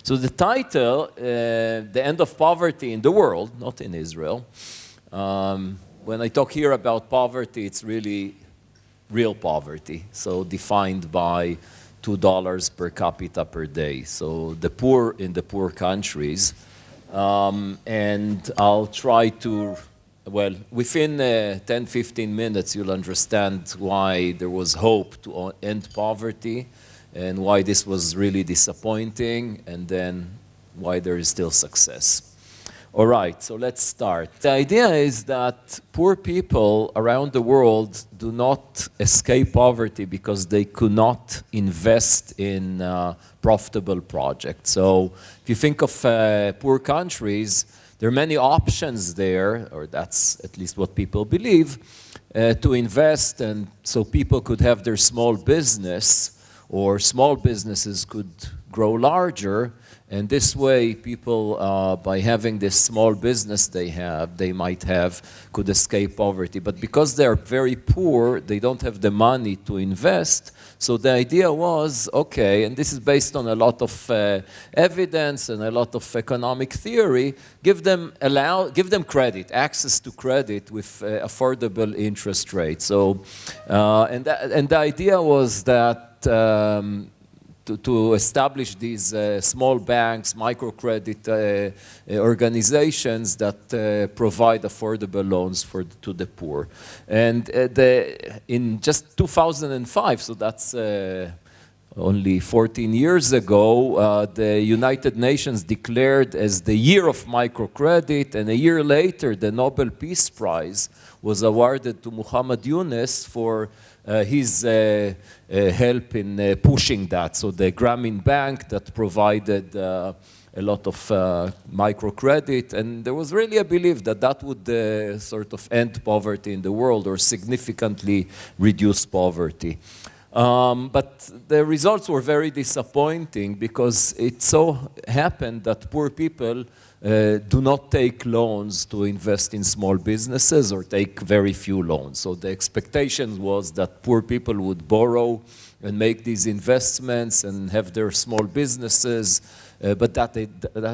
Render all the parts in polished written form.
So the title, The End of Poverty in the World, not in Israel. When I talk here about poverty, it's really real poverty, so defined by $2 per capita per day. So the poor in the poor countries. And I'll try to, well, within 10, 15 minutes, you'll understand why there was hope to end poverty and why this was really disappointing, and then why there is still success. All right, so let's start. The idea is that poor people around the world do not escape poverty because they could not invest in profitable projects. So if you think of poor countries, there are many options there, or that's at least what people believe, to invest, and so people could have their small business, or small businesses could grow larger. And this way, people, by having this small business they might have, could escape poverty. But because they are very poor, they don't have the money to invest. So the idea was, okay, and this is based on a lot of evidence and a lot of economic theory, give them credit, access to credit with affordable interest rates. So, and the idea was that to establish these small banks, microcredit organizations that provide affordable loans to the poor. And in just 2005, so that's only 14 years ago, the United Nations declared as the year of microcredit, and a year later, the Nobel Peace Prize was awarded to Muhammad Yunus for his help in pushing that. So the Grameen Bank that provided a lot of microcredit, and there was really a belief that that would sort of end poverty in the world or significantly reduce poverty. But the results were very disappointing because it so happened that poor people do not take loans to invest in small businesses or take very few loans. So the expectation was that poor people would borrow and make these investments and have their small businesses, but that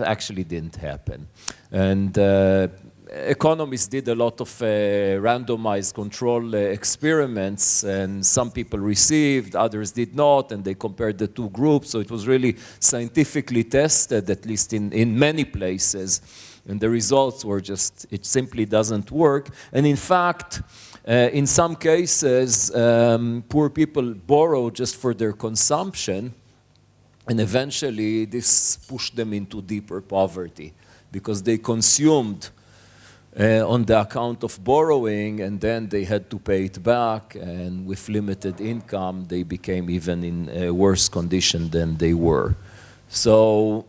actually didn't happen. And economists did a lot of randomized control experiments, and some people received, others did not, and they compared the two groups. So it was really scientifically tested, at least in many places. And the results were just, it simply doesn't work. And in fact, in some cases, poor people borrow just for their consumption, and eventually this pushed them into deeper poverty because they consumed on the account of borrowing, and then they had to pay it back, and with limited income, they became even in a worse condition than they were. So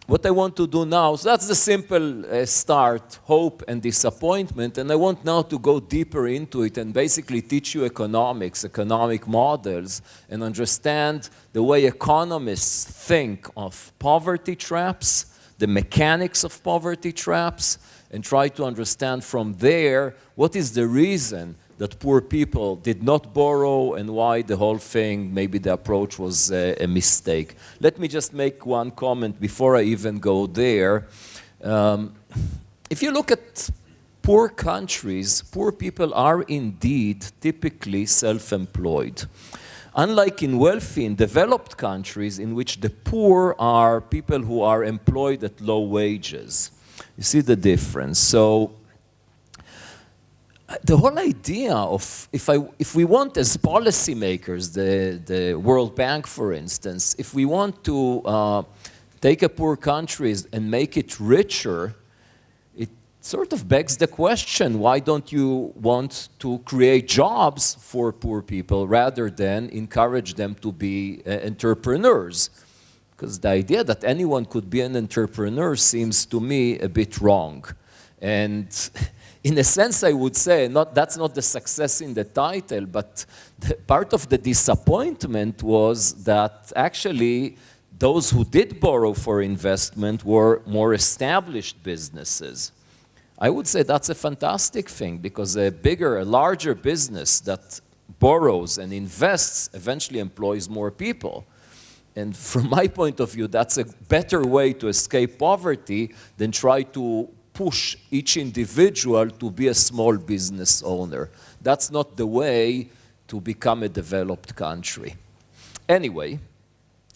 what I want to do now, so that's the simple start, hope and disappointment, and I want now to go deeper into it and basically teach you economics, economic models, and understand the way economists think of poverty traps, the mechanics of poverty traps, and try to understand from there what is the reason that poor people did not borrow and why the whole thing, maybe the approach was a mistake. Let me just make one comment before I even go there. If you look at poor countries, poor people are indeed typically self-employed. Unlike in wealthy and developed countries in which the poor are people who are employed at low wages. You see the difference. So the whole idea of, if we want as policymakers, the World Bank, for instance, if we want to take a poor country and make it richer, it sort of begs the question, why don't you want to create jobs for poor people rather than encourage them to be entrepreneurs? Because the idea that anyone could be an entrepreneur seems to me a bit wrong. And in a sense, I would say, that's not the success in the title, but part of the disappointment was that actually those who did borrow for investment were more established businesses. I would say that's a fantastic thing, because a larger business that borrows and invests eventually employs more people. And from my point of view, that's a better way to escape poverty than try to push each individual to be a small business owner. That's not the way to become a developed country. Anyway,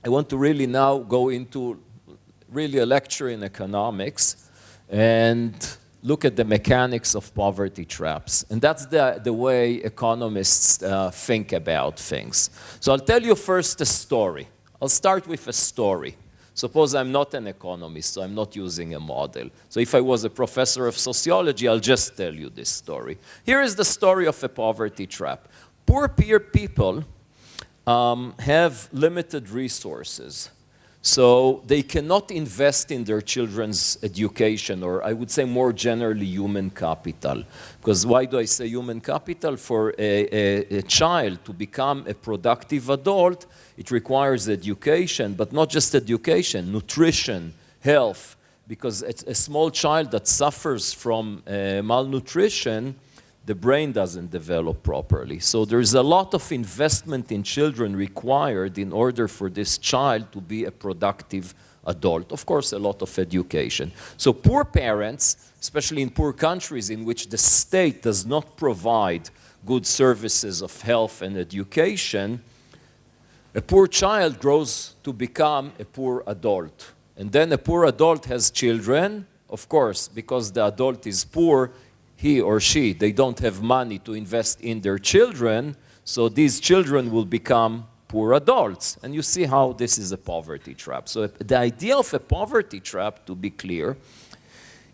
I want to really now go into really a lecture in economics and look at the mechanics of poverty traps. And that's the way economists think about things. So I'll tell you first a story. I'll start with a story. Suppose I'm not an economist, so I'm not using a model. So if I was a professor of sociology, I'll just tell you this story. Here is the story of a poverty trap. Poor people have limited resources. So they cannot invest in their children's education, or I would say more generally human capital. Because why do I say human capital? For a child to become a productive adult, it requires education, but not just education, nutrition, health. Because a small child that suffers from malnutrition, the brain doesn't develop properly. So there's a lot of investment in children required in order for this child to be a productive adult. Of course, a lot of education. So poor parents, especially in poor countries in which the state does not provide good services of health and education, a poor child grows to become a poor adult. And then a poor adult has children, of course, because the adult is poor, he or she, they don't have money to invest in their children, so these children will become poor adults. And you see how this is a poverty trap. So the idea of a poverty trap, to be clear,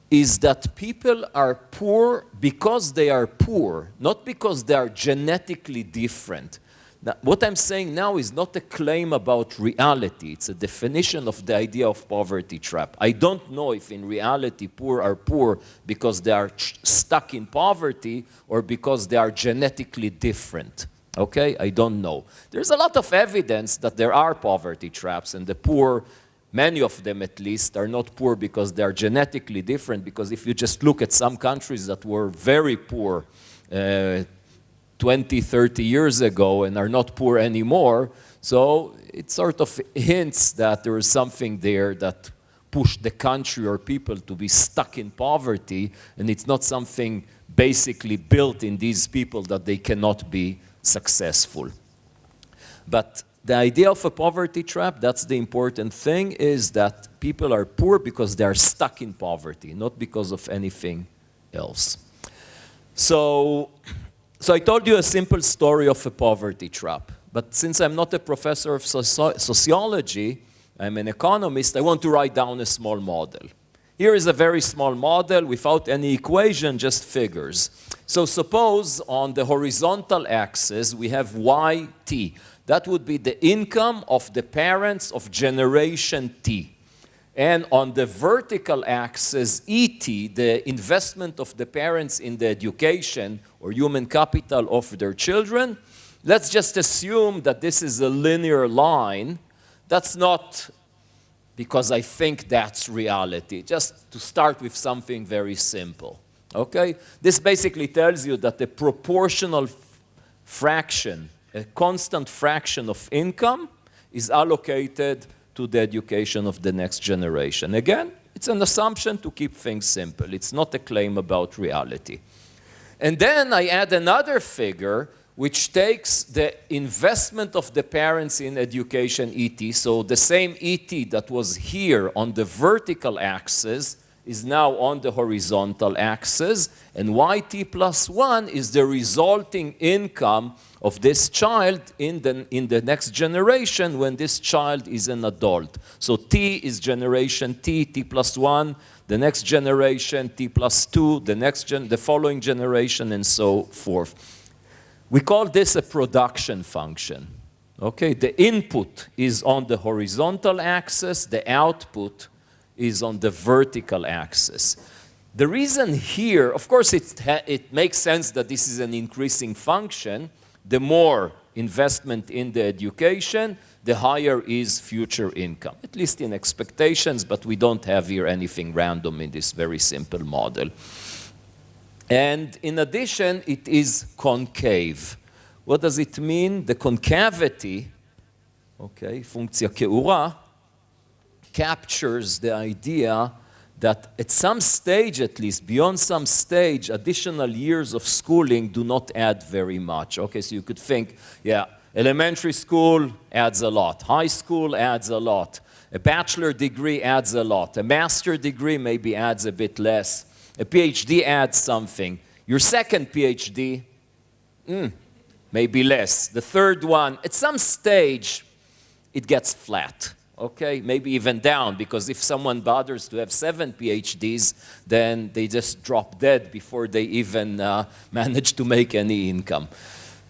is that people are poor because they are poor, not because they are genetically different. Now, what I'm saying now is not a claim about reality. It's a definition of the idea of poverty trap. I don't know if in reality poor are poor because they are stuck in poverty or because they are genetically different. Okay? I don't know. There's a lot of evidence that there are poverty traps, and the poor, many of them at least, are not poor because they are genetically different, because if you just look at some countries that were very poor 20, 30 years ago and are not poor anymore. So it sort of hints that there is something there that pushed the country or people to be stuck in poverty, and it's not something basically built in these people that they cannot be successful. But the idea of a poverty trap, that's the important thing, is that people are poor because they are stuck in poverty, not because of anything else. So I told you a simple story of a poverty trap. But since I'm not a professor of sociology, I'm an economist, I want to write down a small model. Here is a very small model without any equation, just figures. So suppose on the horizontal axis we have YT. That would be the income of the parents of generation T. And on the vertical axis, ET, the investment of the parents in the education or human capital of their children. Let's just assume that this is a linear line. That's not because I think that's reality. Just to start with something very simple. Okay? This basically tells you that the proportional fraction, a constant fraction of income is allocated to the education of the next generation. Again, it's an assumption to keep things simple. It's not a claim about reality. And then I add another figure which takes the investment of the parents in education ET. So the same ET that was here on the vertical axis is now on the horizontal axis, and YT plus 1 is the resulting income of this child in the next generation when this child is an adult. So T is generation T, T plus 1, the next generation, T plus 2, the following generation, and so forth. We call this a production function. Okay, the input is on the horizontal axis, the output is on the vertical axis. The reason here, of course, it makes sense that this is an increasing function. The more investment in the education, the higher is future income, at least in expectations, but we don't have here anything random in this very simple model. And in addition, it is concave. What does it mean? The concavity okay, פונקציה כאורה, captures the idea that at some stage, at least, beyond some stage, additional years of schooling do not add very much. Okay, so you could think, yeah, elementary school adds a lot. High school adds a lot. A bachelor degree adds a lot. A master degree maybe adds a bit less. A PhD adds something. Your second PhD, maybe less. The third one, at some stage, it gets flat. Okay, maybe even down, because if someone bothers to have 7 PhDs, then they just drop dead before they even manage to make any income.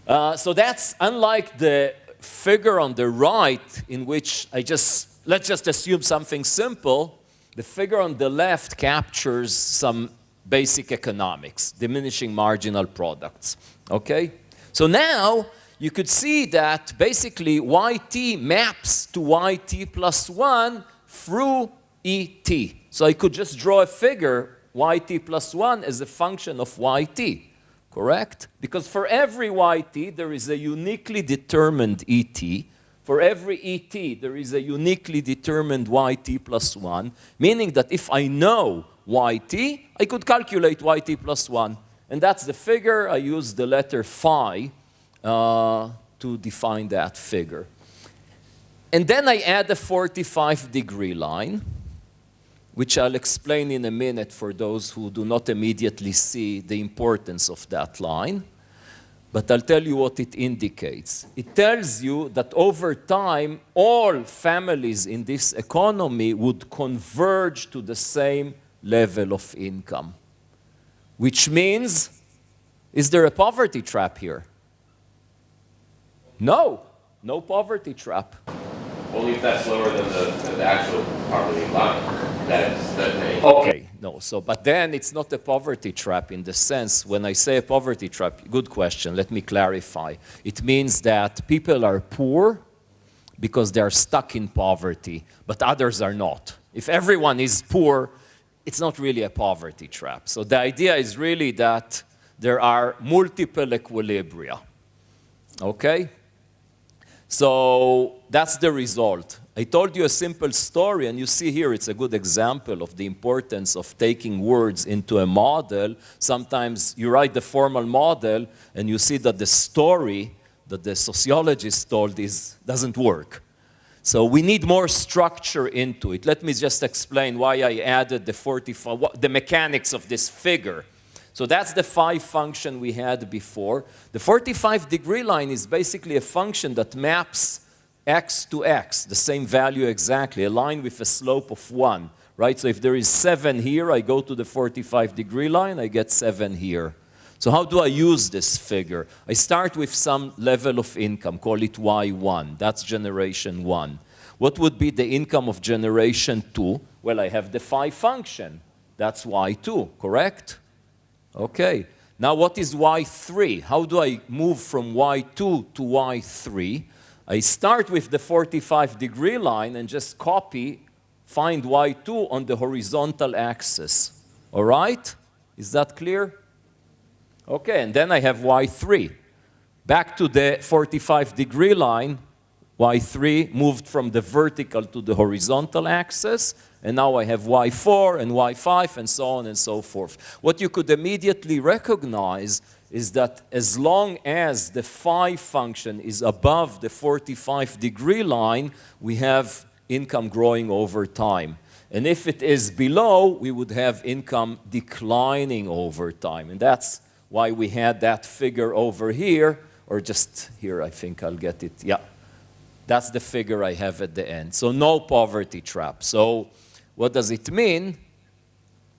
So that's unlike the figure on the right, in which let's just assume something simple. The figure on the left captures some basic economics, diminishing marginal products. Okay? So now, you could see that basically yt maps to yt plus 1 through et. So I could just draw a figure, yt plus 1, as a function of yt, correct? Because for every yt, there is a uniquely determined et. For every et, there is a uniquely determined yt plus 1, meaning that if I know yt, I could calculate yt plus 1. And that's the figure. I use the letter phi to define that figure. And then I add a 45-degree line, which I'll explain in a minute for those who do not immediately see the importance of that line. But I'll tell you what it indicates. It tells you that over time, all families in this economy would converge to the same level of income. Which means, is there a poverty trap here? No, no poverty trap. Only if that's lower than the actual poverty line. Okay, no, but then it's not a poverty trap in the sense, when I say a poverty trap, good question, let me clarify. It means that people are poor because they are stuck in poverty, but others are not. If everyone is poor, it's not really a poverty trap. So the idea is really that there are multiple equilibria. Okay? So that's the result. I told you a simple story, and you see here it's a good example of the importance of taking words into a model. Sometimes you write the formal model, and you see that the story that the sociologist told doesn't work. So we need more structure into it. Let me just explain why I added the mechanics of this figure. So that's the phi function we had before. The 45-degree line is basically a function that maps x to x, the same value exactly, a line with a slope of 1, right? So if there is 7 here, I go to the 45-degree line, I get 7 here. So how do I use this figure? I start with some level of income, call it y1. That's generation 1. What would be the income of generation 2? Well, I have the phi function. That's y2, correct? Okay. Now what is y3? How do I move from y2 to y3? I start with the 45-degree line and just find y2 on the horizontal axis. All right? Is that clear? Okay, and then I have y3. Back to the 45-degree line, y3 moved from the vertical to the horizontal axis, and now I have y4 and y5 and so on and so forth. What you could immediately recognize is that as long as the phi function is above the 45-degree line, we have income growing over time. And if it is below, we would have income declining over time. And that's why we had that figure over here, or just here, I think I'll get it. Yeah, that's the figure I have at the end. So no poverty trap. So what does it mean?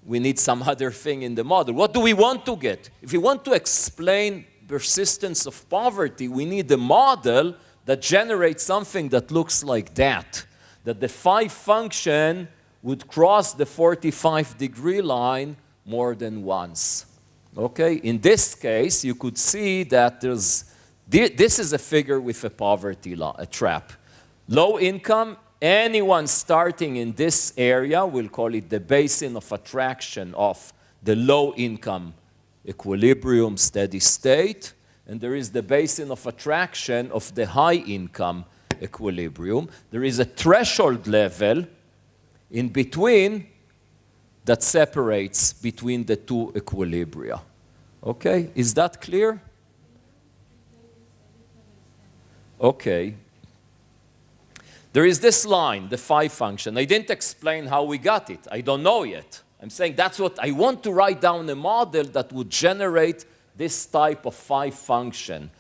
We need some other thing in the model. What do we want to get? If we want to explain persistence of poverty, we need a model that generates something that looks like that the phi function would cross the 45-degree line more than once. Okay? In this case, you could see that this is a figure with a poverty trap. Low income, anyone starting in this area, we'll call it the basin of attraction of the low income equilibrium steady state, and there is the basin of attraction of the high income equilibrium. There is a threshold level in between that separates between the two equilibria. Okay, is that clear? Okay. There is this line, the phi function. I didn't explain how we got it. I don't know yet. I'm saying that's what I want to write down a model that would generate this type of phi function.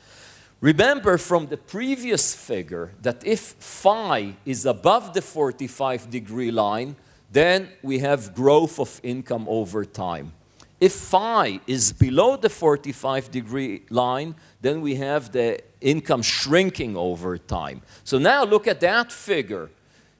Remember from the previous figure that if phi is above the 45-degree line, then we have growth of income over time. If phi is below the 45-degree line, then we have the income shrinking over time. So now look at that figure.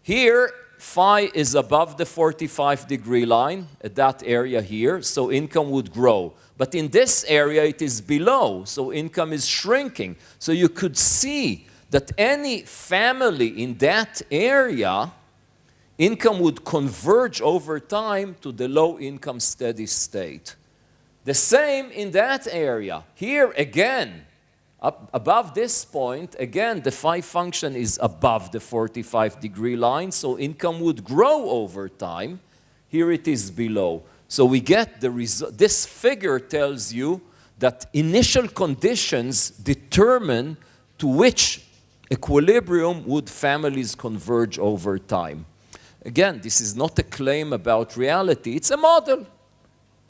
Here, phi is above the 45-degree line at that area here, so income would grow. But in this area, it is below, so income is shrinking. So you could see that any family in that area, income would converge over time to the low-income steady state. The same in that area. Here, again, up above this point, again, the phi function is above the 45-degree line, so income would grow over time. Here it is below. So we get the result. This figure tells you that initial conditions determine to which equilibrium would families converge over time. Again, this is not a claim about reality. It's a model.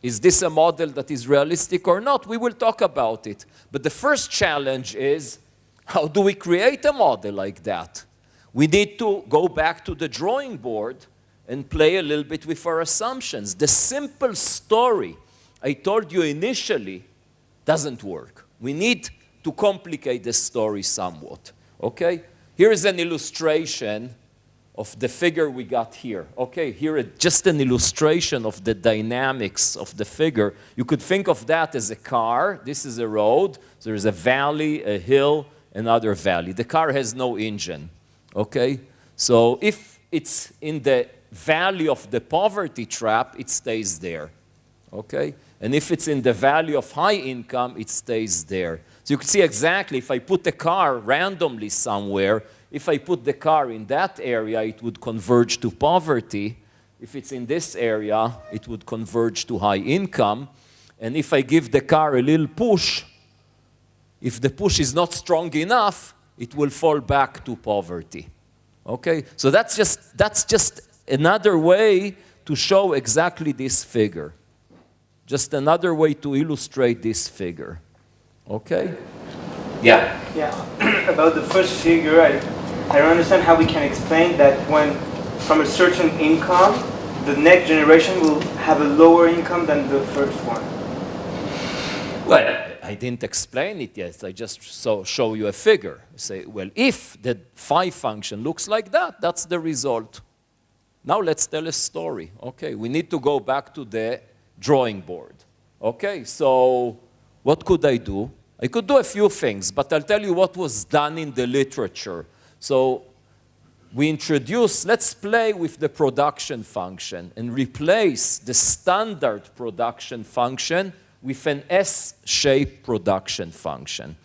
Is this a model that is realistic or not? We will talk about it. But the first challenge is, how do we create a model like that? We need to go back to the drawing board and play a little bit with our assumptions. The simple story I told you initially doesn't work. We need to complicate the story somewhat. Okay? Here is an illustration of the figure we got here. Okay, here is just an illustration of the dynamics of the figure. You could think of that as a car. This is a road. So there's a valley, a hill, another valley. The car has no engine. Okay? So if it's in the valley of the poverty trap, it stays there. Okay? And if it's in the valley of high income, it stays there. So you can see exactly, if I put the car randomly somewhere, if I put the car in that area, it would converge to poverty. If it's in this area, it would converge to high income. And if I give the car a little push, if the push is not strong enough, it will fall back to poverty. Okay? So that's just another way to show exactly this figure. Just another way to illustrate this figure. Okay? Yeah. Yeah. About the first figure, I don't understand how we can explain that when from a certain income, the next generation will have a lower income than the first one. Well, I didn't explain it yet. I just show you a figure. Say, well, if the phi function looks like that, that's the result. Now let's tell a story. Okay, we need to go back to the drawing board. Okay, so what could I do? I could do a few things, but I'll tell you what was done in the literature. So we introduce, let's play with the production function and replace the standard production function with an S-shaped production function.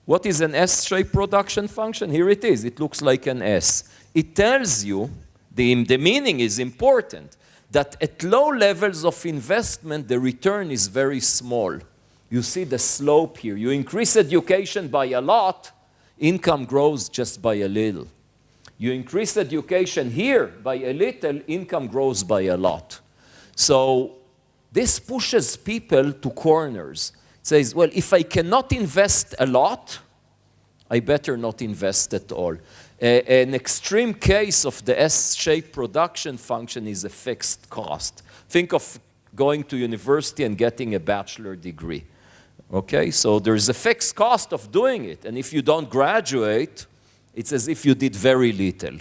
What is an S-shaped production function? Here it is. It looks like an S. It tells you, the meaning is important, that at low levels of investment, the return is very small. You see the slope here. You increase education by a lot, income grows just by a little. You increase education here by a little, income grows by a lot. So this pushes people to corners. It says, well, if I cannot invest a lot, I better not invest at all. An extreme case of the S-shaped production function is a fixed cost. Think of going to university and getting a bachelor degree. Okay, so there's a fixed cost of doing it. And if you don't graduate, it's as if you did very little.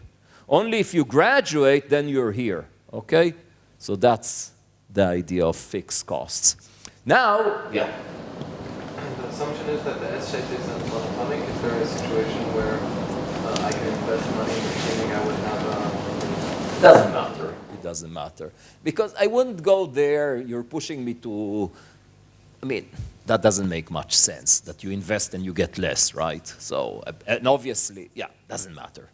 Only if you graduate, then you're here. Okay? So that's the idea of fixed costs. Now, yeah. The assumption is that the S-shape isn't monotonic. Is there a situation where I can invest money assuming I would have a... Doesn't matter. It doesn't matter. Because I wouldn't go there. You're pushing me to I mean, that doesn't make much sense, that you invest and you get less, right? So, and obviously, yeah, doesn't matter.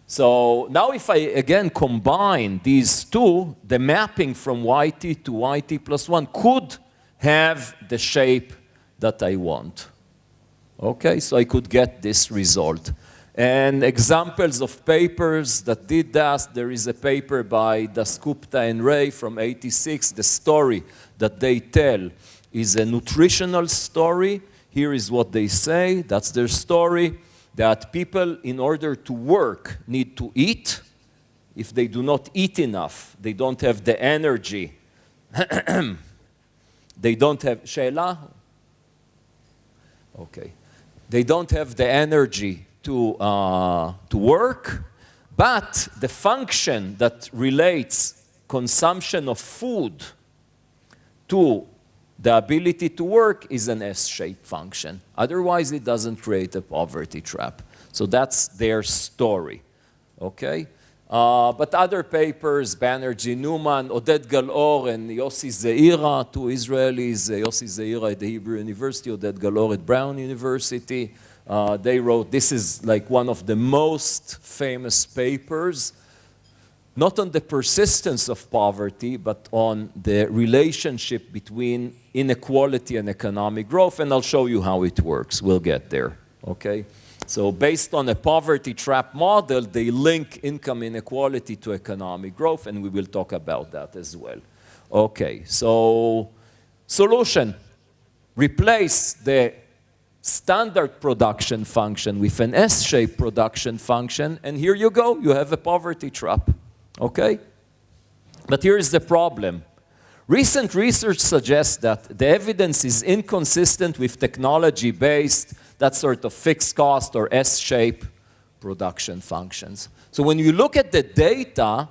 So now if I, again, combine these two, the mapping from YT to YT plus 1 could have the shape that I want. Okay, so I could get this result. And examples of papers that did that, there is a paper by Dasgupta and Ray from '86. The story that they tell is a nutritional story. Here is what they say. That's their story, that people, in order to work, need to eat. If they do not eat enough, they don't have the energy. They don't have... Sheila? Okay. They don't have the energy to work, but the function that relates consumption of food to the ability to work is an S-shaped function. Otherwise, it doesn't create a poverty trap. So that's their story, okay? But other papers, Banerjee Newman, Oded Galor, and Yossi Zeira, two Israelis, Yossi Zeira at the Hebrew University, Oded Galor at Brown University, they wrote, this is like one of the most famous papers, not on the persistence of poverty, but on the relationship between inequality and economic growth, and I'll show you how it works. We'll get there, okay? So based on a poverty trap model, they link income inequality to economic growth, and we will talk about that as well. Okay, so solution, replace the standard production function with an S-shaped production function, and here you go, you have a poverty trap. Okay? But here is the problem. Recent research suggests that the evidence is inconsistent with technology-based, that sort of fixed cost or S-shaped production functions. So when you look at the data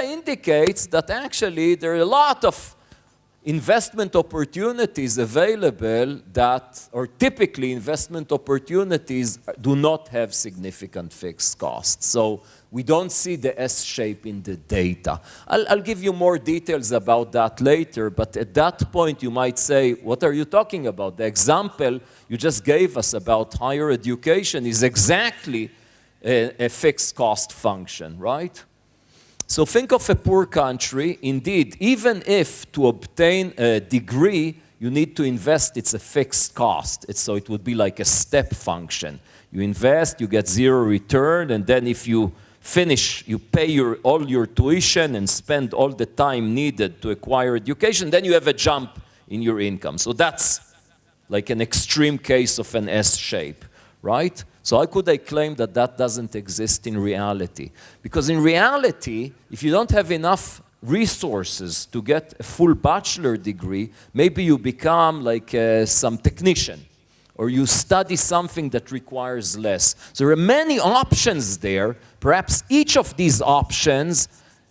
indicates that actually there are a lot of investment opportunities available that, or typically investment opportunities do not have significant fixed costs. So we don't see the S shape in the data. I'll give you more details about that later, but at that point you might say, what are you talking about? The example you just gave us about higher education is exactly a fixed cost function, right? So think of a poor country. Indeed, even if to obtain a degree you need to invest, it's a fixed cost. So it would be like a step function. You invest, you get zero return, and then if you finish, you pay all your tuition and spend all the time needed to acquire education, then you have a jump in your income. So that's like an extreme case of an S shape, right? So how could I claim that that doesn't exist in reality? Because in reality, if you don't have enough resources to get a full bachelor degree, maybe you become like some technician, or you study something that requires less. So there are many options there. Perhaps each of these options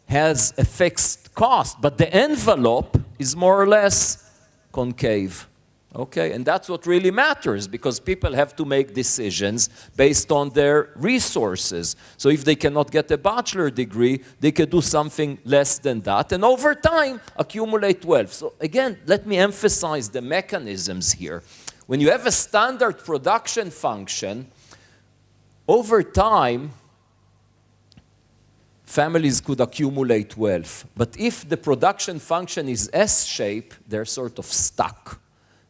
has a fixed cost, but the envelope is more or less concave. Okay, and that's what really matters, because people have to make decisions based on their resources. So if they cannot get a bachelor degree, they can do something less than that, and over time, accumulate wealth. So again, let me emphasize the mechanisms here. When you have a standard production function, over time, families could accumulate wealth. But if the production function is S-shaped, they're sort of stuck,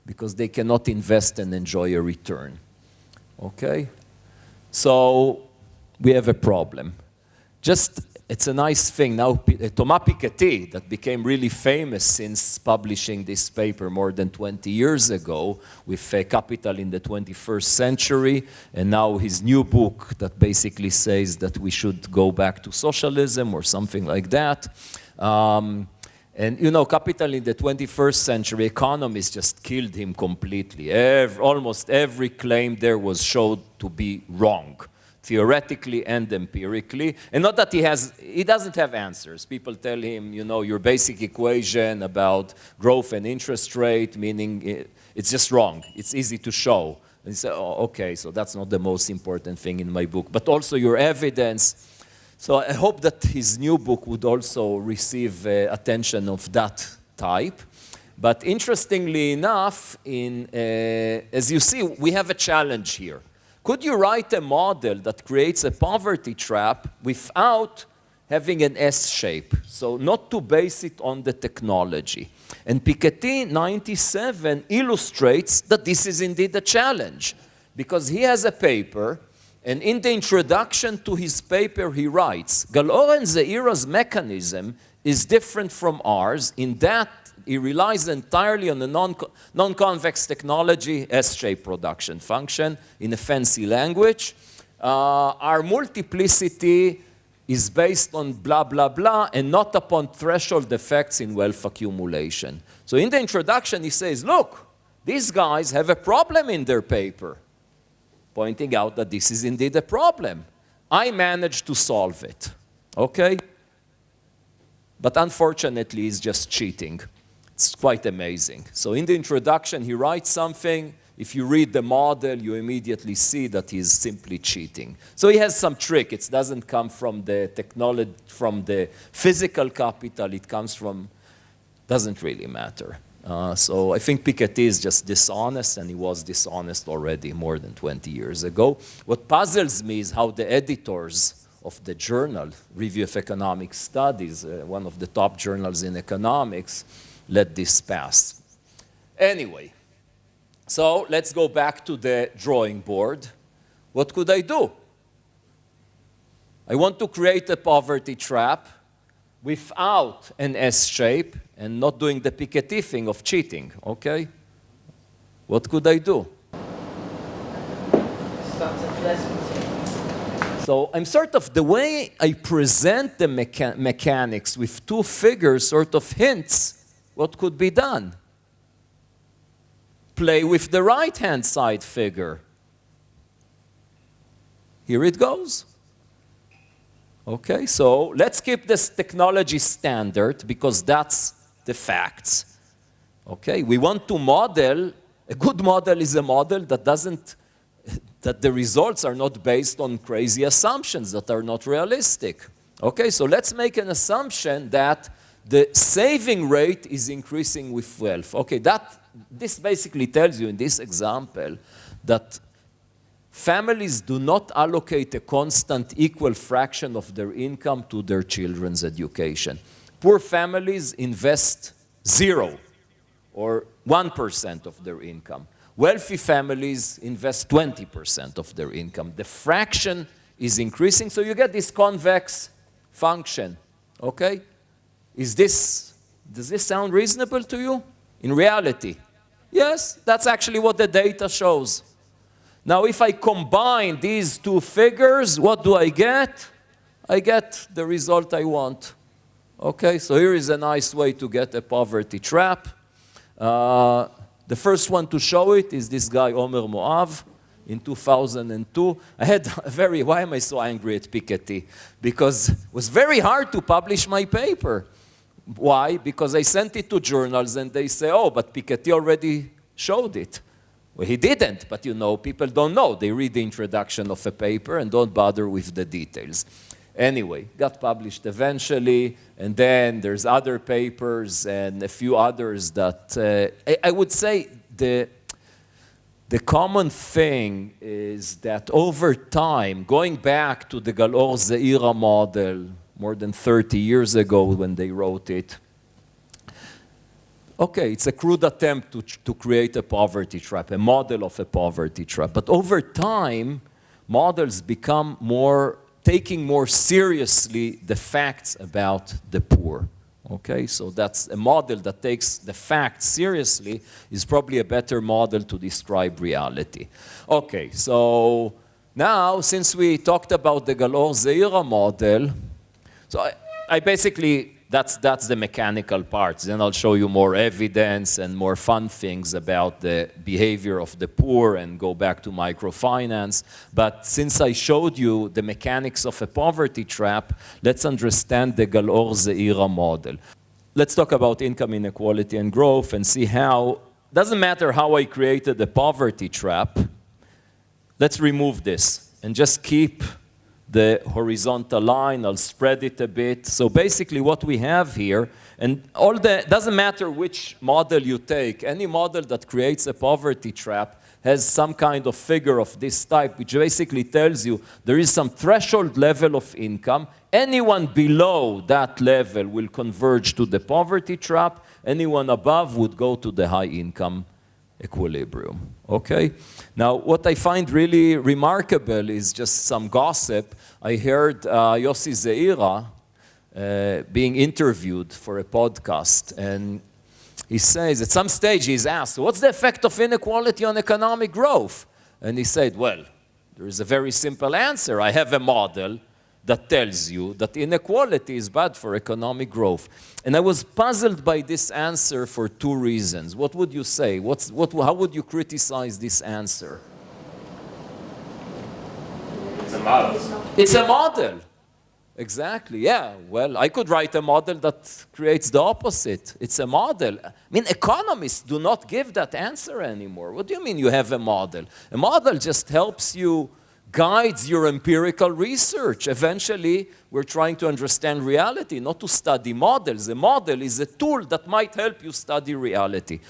because they cannot invest and enjoy a return. Okay? So we have a problem. It's a nice thing. Now, Thomas Piketty, that became really famous since publishing this paper more than 20 years ago with Capital in the 21st Century, and now his new book that basically says that we should go back to socialism or something like that. And you know, Capital in the 21st Century, economists just killed him completely. Almost every claim there was shown to be wrong, theoretically and empirically. And not that he doesn't have answers. People tell him, you know, your basic equation about growth and interest rate, meaning it's just wrong. It's easy to show. And he said, oh, okay, so that's not the most important thing in my book. But also your evidence. So I hope that his new book would also receive attention of that type. But interestingly enough, as you see, we have a challenge here. Could you write a model that creates a poverty trap without having an S shape? So not to base it on the technology. And Piketty 97 illustrates that this is indeed a challenge, because he has a paper, and in the introduction to his paper he writes, Galor and Zeira's mechanism is different from ours in that it relies entirely on a non-convex technology, S-shaped production function in a fancy language. Our multiplicity is based on blah, blah, blah, and not upon threshold effects in wealth accumulation. So in the introduction, he says, look, these guys have a problem in their paper, pointing out that this is indeed a problem. I managed to solve it, okay? But unfortunately, he's just cheating. It's quite amazing. So in the introduction, he writes something. If you read the model, you immediately see that he's simply cheating. So he has some trick. It doesn't come from the technology, from the physical capital. It comes from, doesn't really matter. So I think Piketty is just dishonest, and he was dishonest already more than 20 years ago. What puzzles me is how the editors of the journal, Review of Economic Studies, one of the top journals in economics, let this pass. Anyway, so let's go back to the drawing board. What could I do? I want to create a poverty trap without an S shape and not doing the Piketty thing of cheating, okay? What could I do? So I'm sort of, the way I present the mechanics with two figures sort of hints what could be done. Play with the right-hand side figure. Here it goes. Okay, so let's keep this technology standard because that's the facts. Okay, we want to model, a good model is a model that doesn't, that the results are not based on crazy assumptions that are not realistic. Okay, so let's make an assumption that the saving rate is increasing with wealth. Okay, this basically tells you in this example that families do not allocate a constant equal fraction of their income to their children's education. Poor families invest 0 or 1% of their income. Wealthy families invest 20% of their income. The fraction is increasing, so you get this convex function, okay? Does this sound reasonable to you? In reality, yes, that's actually what the data shows. Now, if I combine these two figures, what do I get? I get the result I want. Okay, so here is a nice way to get a poverty trap. The first one to show it is this guy, Omer Moav, in 2002. I had why am I so angry at Piketty? Because it was very hard to publish my paper. Why? Because I sent it to journals and they say, oh, but Piketty already showed it. Well, he didn't, but you know, people don't know. They read the introduction of a paper and don't bother with the details. Anyway, got published eventually, and then there's other papers and a few others that, I would say the common thing is that over time, going back to the Galor-Zeira model, more than 30 years ago when they wrote it. Okay, it's a crude attempt to create a poverty trap, a model of a poverty trap. But over time, models become taking more seriously the facts about the poor. Okay, so that's a model that takes the facts seriously is probably a better model to describe reality. Okay, so now since we talked about the Galor-Zeira model, so I basically, that's the mechanical part. Then I'll show you more evidence and more fun things about the behavior of the poor and go back to microfinance. But since I showed you the mechanics of a poverty trap, let's understand the Galor-Zeira model. Let's talk about income inequality and growth and see how, doesn't matter how I created the poverty trap, let's remove this and just keep the horizontal line. I'll spread it a bit. So basically what we have here, and doesn't matter which model you take, any model that creates a poverty trap has some kind of figure of this type, which basically tells you there is some threshold level of income. Anyone below that level will converge to the poverty trap. Anyone above would go to the high income equilibrium, okay? Now, what I find really remarkable is just some gossip. I heard Yossi Zeira being interviewed for a podcast, and he says, at some stage he's asked, what's the effect of inequality on economic growth? And he said, well, there is a very simple answer. I have a model that tells you that inequality is bad for economic growth. And I was puzzled by this answer for two reasons. What would you say? How would you criticize this answer? It's a model. It's a model. Exactly, yeah. Well, I could write a model that creates the opposite. It's a model. I mean, economists do not give that answer anymore. What do you mean you have a model? A model just helps you, guides your empirical research. Eventually, we're trying to understand reality, not to study models. A model is a tool that might help you study reality.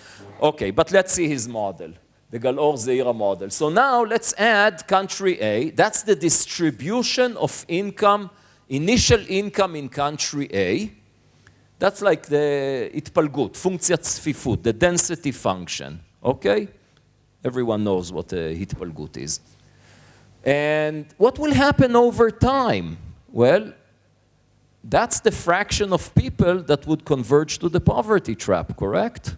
Okay, but let's see his model, the Galor-Zeira model. So now let's add country A. That's the distribution of income, initial income in country A. That's like the התפלגות, פונקציית צפיפות, the density function, okay? Everyone knows what התפלגות is. And what will happen over time? Well, that's the fraction of people that would converge to the poverty trap, correct?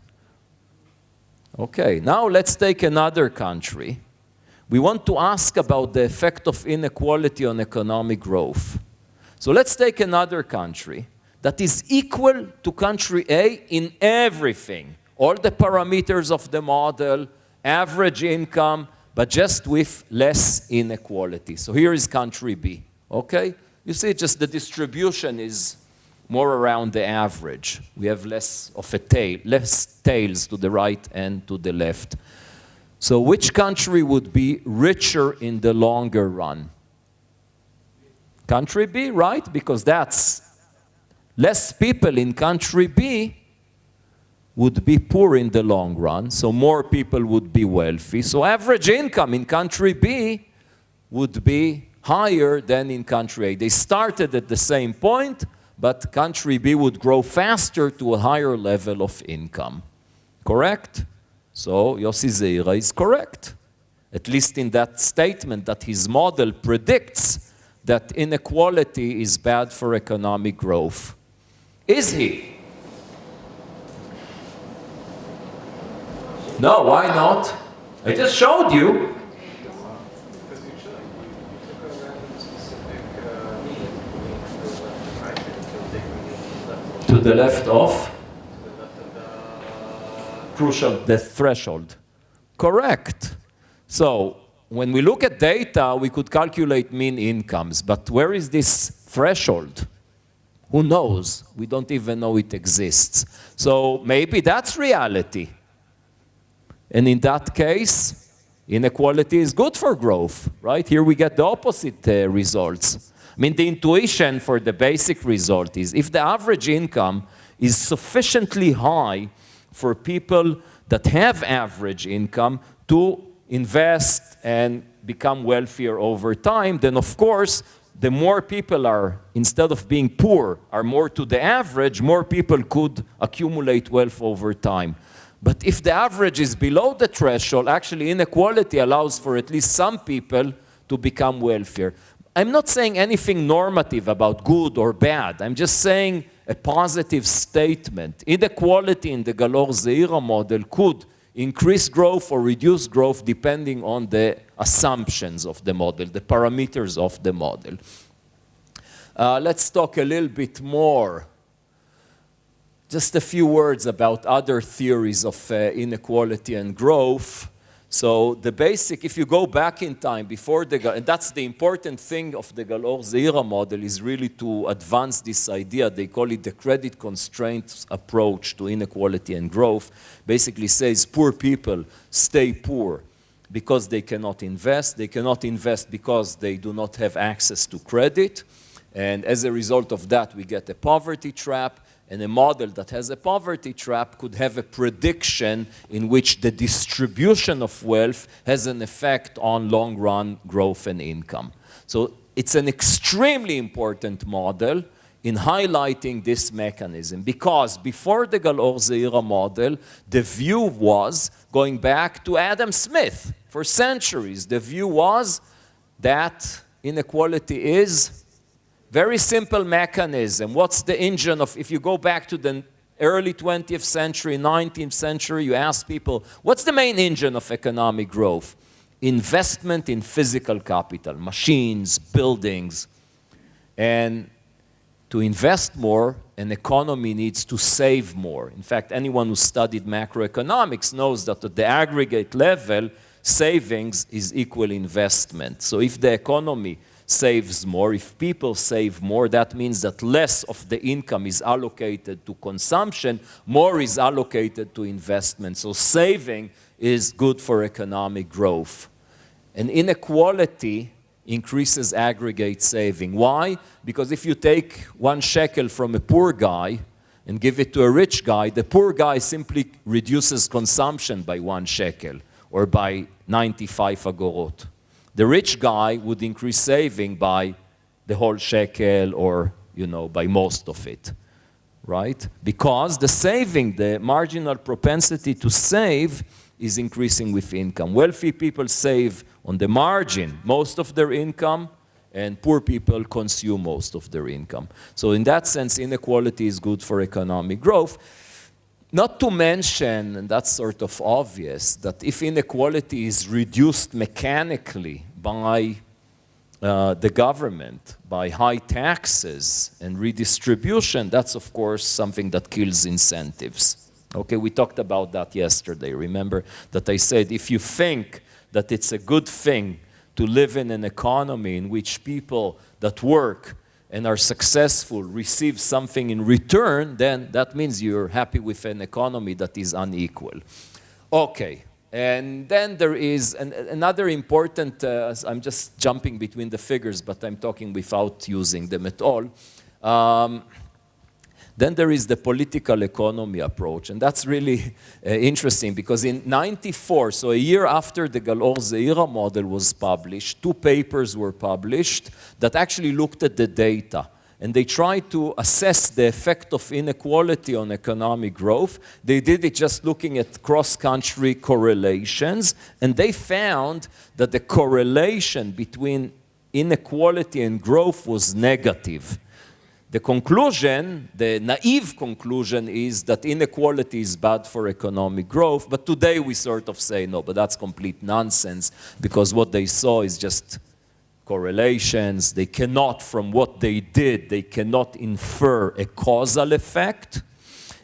Okay, now let's take another country. We want to ask about the effect of inequality on economic growth. So let's take another country that is equal to country A in everything. All the parameters of the model, average income, but just with less inequality. So here is country B, okay? You see, just the distribution is more around the average. We have less of a tail, less tails to the right and to the left. So which country would be richer in the longer run? Country B, right? Because that's less people in country B would be poor in the long run, so more people would be wealthy. So average income in country B would be higher than in country A. They started at the same point, but country B would grow faster to a higher level of income. Correct? So Yossi Zeira is correct, at least in that statement that his model predicts that inequality is bad for economic growth. Is he? No, why not? I just showed you. Because you took a random specific mean right? Until they To the left of? To the left of the Crucial, the threshold. Correct. So when we look at data, we could calculate mean incomes, but where is this threshold? Who knows? We don't even know it exists. So maybe that's reality. And in that case, inequality is good for growth, right? Here we get the opposite results. I mean, the intuition for the basic result is if the average income is sufficiently high for people that have average income to invest and become wealthier over time, then of course, the more people are, instead of being poor, are more to the average, more people could accumulate wealth over time. But if the average is below the threshold, actually inequality allows for at least some people to become wealthier. I'm not saying anything normative about good or bad. I'm just saying a positive statement. Inequality in the Galor-Zeira model could increase growth or reduce growth depending on the assumptions of the model, the parameters of the model. Let's talk a little bit more. Just a few words about other theories of inequality and growth. So the basic, if you go back in time before and that's the important thing of the Galor-Zeira model, is really to advance this idea. They call it the credit constraint approach to inequality and growth. Basically says poor people stay poor. because they cannot invest. They cannot invest because they do not have access to credit. And as a result of that, we get a poverty trap. And a model that has a poverty trap could have a prediction in which the distribution of wealth has an effect on long-run growth and income. So it's an extremely important model in highlighting this mechanism, because before the Gal-Or Zeira model, the view was, going back to Adam Smith, for centuries, the view was that inequality is very simple mechanism. What's the engine of, if you go back to the early 20th century, 19th century, you ask people, what's the main engine of economic growth? Investment in physical capital, machines, buildings. And to invest more, an economy needs to save more. In fact, anyone who studied macroeconomics knows that at the aggregate level, savings is equal investment. So if the economy saves more, if people save more, that means that less of the income is allocated to consumption, more is allocated to investment. So saving is good for economic growth. And inequality increases aggregate saving. Why? Because if you take 1 shekel from a poor guy and give it to a rich guy, the poor guy simply reduces consumption by 1 shekel or by 95 agorot. The rich guy would increase saving by the whole shekel or, by most of it, right? Because the saving, the marginal propensity to save is increasing with income. Wealthy people save on the margin most of their income, and poor people consume most of their income. So in that sense, inequality is good for economic growth. Not to mention, and that's sort of obvious, that if inequality is reduced mechanically by the government, by high taxes and redistribution, that's of course something that kills incentives. Okay, we talked about that yesterday. Remember that I said if you think that it's a good thing to live in an economy in which people that work and are successful receive something in return, then that means you're happy with an economy that is unequal. Okay, and then there is another important, I'm just jumping between the figures, but I'm talking without using them at all. Then there is the political economy approach, and that's really interesting because in '94, so a year after the Gal-Or Zeira model was published, 2 papers were published that actually looked at the data, and they tried to assess the effect of inequality on economic growth. They did it just looking at cross-country correlations, and they found that the correlation between inequality and growth was negative. The conclusion, the naive conclusion, is that inequality is bad for economic growth, but today we sort of say no, but that's complete nonsense because what they saw is just correlations. They cannot, from what they did, they cannot infer a causal effect.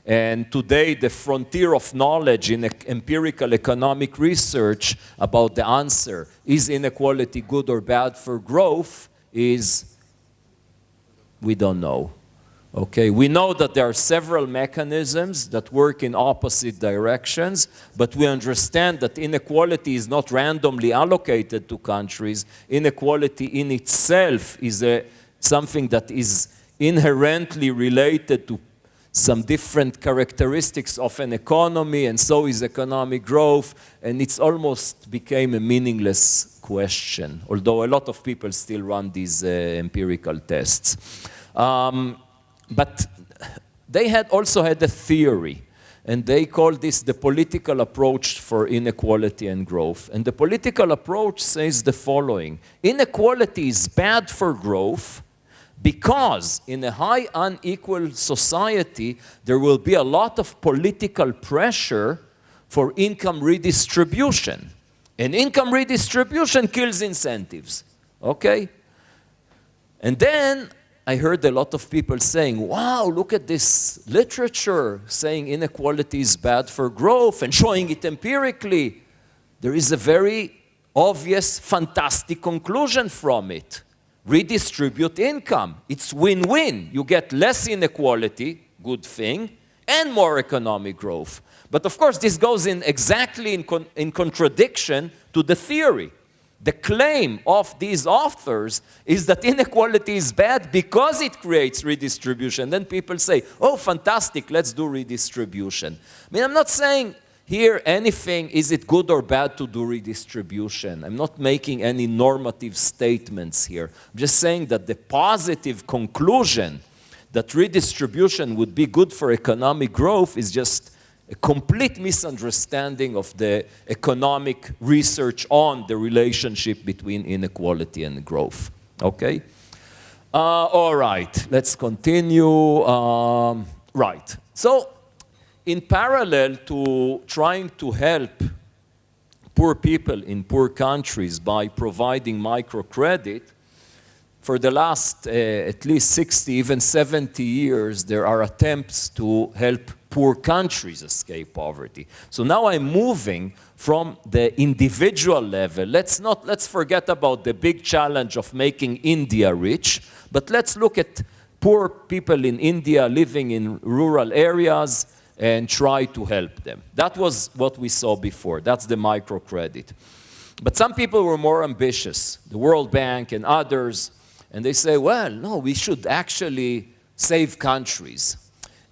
And today the frontier of knowledge in empirical economic research about the answer, is inequality good or bad for growth, is we don't know. Okay, we know that there are several mechanisms that work in opposite directions, but we understand that inequality is not randomly allocated to countries. Inequality in itself is something that is inherently related to some different characteristics of an economy, and so is economic growth, and it's almost became a meaningless question, although a lot of people still run these empirical tests. But they had also had a theory, and they called this the political approach for inequality and growth. And the political approach says the following: inequality is bad for growth because in a high unequal society, there will be a lot of political pressure for income redistribution. And income redistribution kills incentives, okay? And then I heard a lot of people saying, wow, look at this literature saying inequality is bad for growth and showing it empirically. There is a very obvious, fantastic conclusion from it. Redistribute income. It's win-win. You get less inequality, good thing, and more economic growth. But of course, this goes in exactly in contradiction to the theory. The claim of these authors is that inequality is bad because it creates redistribution. Then people say, oh, fantastic, let's do redistribution. I mean, I'm not saying here anything, is it good or bad to do redistribution? I'm not making any normative statements here. I'm just saying that the positive conclusion that redistribution would be good for economic growth is just a complete misunderstanding of the economic research on the relationship between inequality and growth. Okay? All right, let's continue. Right. So, in parallel to trying to help poor people in poor countries by providing microcredit, for the last at least 60, even 70 years, there are attempts to help poor countries escape poverty. So now I'm moving from the individual level. Let's forget about the big challenge of making India rich, but let's look at poor people in India living in rural areas and try to help them. That was what we saw before. That's the microcredit. But some people were more ambitious, the World Bank and others, and they say, well, no, we should actually save countries.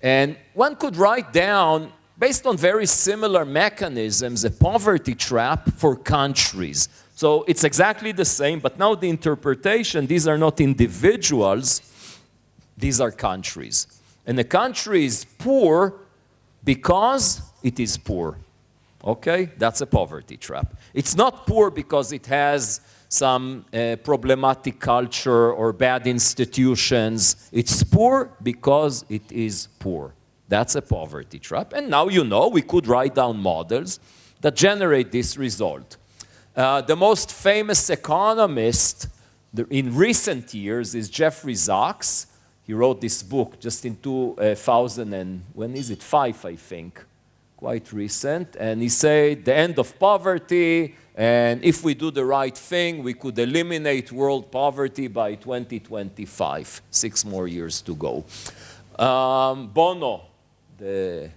And one could write down, based on very similar mechanisms, a poverty trap for countries. So it's exactly the same, but now the interpretation, these are not individuals, these are countries. And a country is poor because it is poor. Okay? That's a poverty trap. It's not poor because it has some problematic culture or bad institutions. It's poor because it is poor. That's a poverty trap. And now you know we could write down models that generate this result. The most famous economist in recent years is Jeffrey Sachs. He wrote this book just in 2000 and, when is it, 5, I think, quite recent. And he said, the end of poverty, and if we do the right thing, we could eliminate world poverty by 2025, 6 more years to go. Bono, the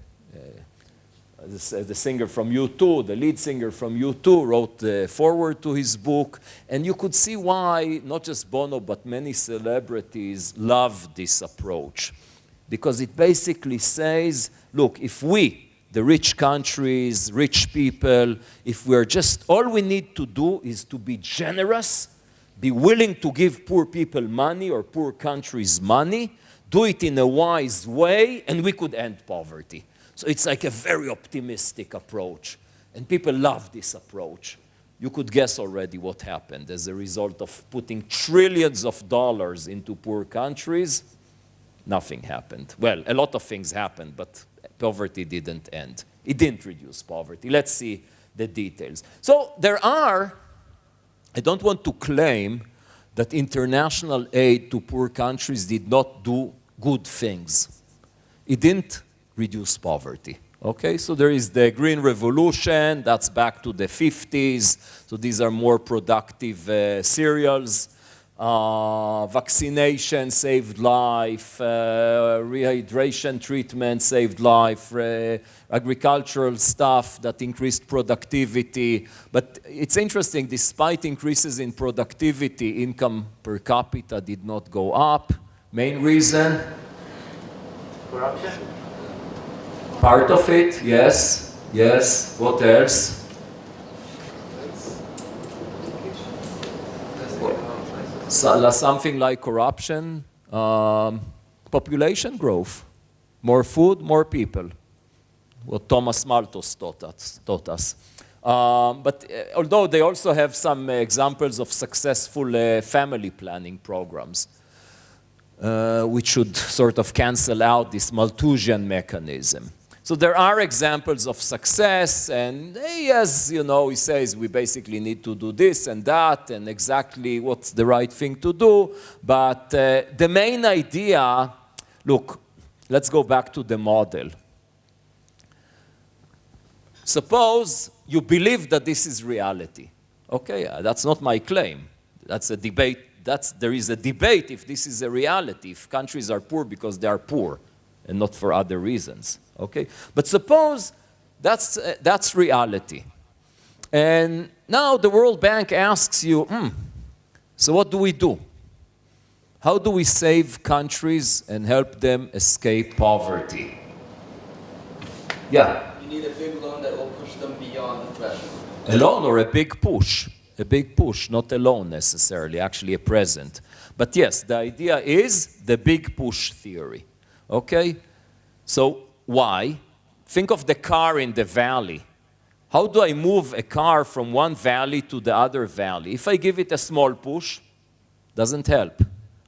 singer from U2, the lead singer from U2, wrote the foreword to his book. And you could see why not just Bono, but many celebrities love this approach. Because it basically says, look, if we, the rich countries, rich people, if we're just, all we need to do is to be generous, be willing to give poor people money or poor countries money, do it in a wise way, and we could end poverty. So it's like a very optimistic approach. And people love this approach. You could guess already what happened as a result of putting trillions of dollars into poor countries. Nothing happened. Well, a lot of things happened, but poverty didn't end. It didn't reduce poverty. Let's see the details. So there are, I don't want to claim that international aid to poor countries did not do good things. It didn't reduce poverty. Okay, so there is the Green Revolution, that's back to the 50s. So these are more productive cereals. Vaccination saved life, rehydration treatment saved life, agricultural stuff that increased productivity. But it's interesting, despite increases in productivity, income per capita did not go up. Main reason? Corruption? Part of it, yes. Yes. What else? Something like corruption, population growth, more food, more people. What Thomas Malthus taught us. But although they also have some examples of successful family planning programs, which should sort of cancel out this Malthusian mechanism. So there are examples of success, and as you know, he says we basically need to do this and that, and exactly what's the right thing to do. But the main idea, look, let's go back to the model. Suppose you believe that this is reality. Okay, that's not my claim. That's a debate. There is a debate if this is a reality, if countries are poor because they are poor. and not for other reasons, okay? But suppose that's reality. And now the World Bank asks you, so what do we do? How do we save countries and help them escape poverty? Yeah? You need a big loan that will push them beyond the threshold. A loan or a big push? A big push, not a loan necessarily, actually a present. But yes, the idea is the big push theory, okay? So why? Think of the car in the valley. How do I move a car from one valley to the other valley? If I give it a small push, doesn't help.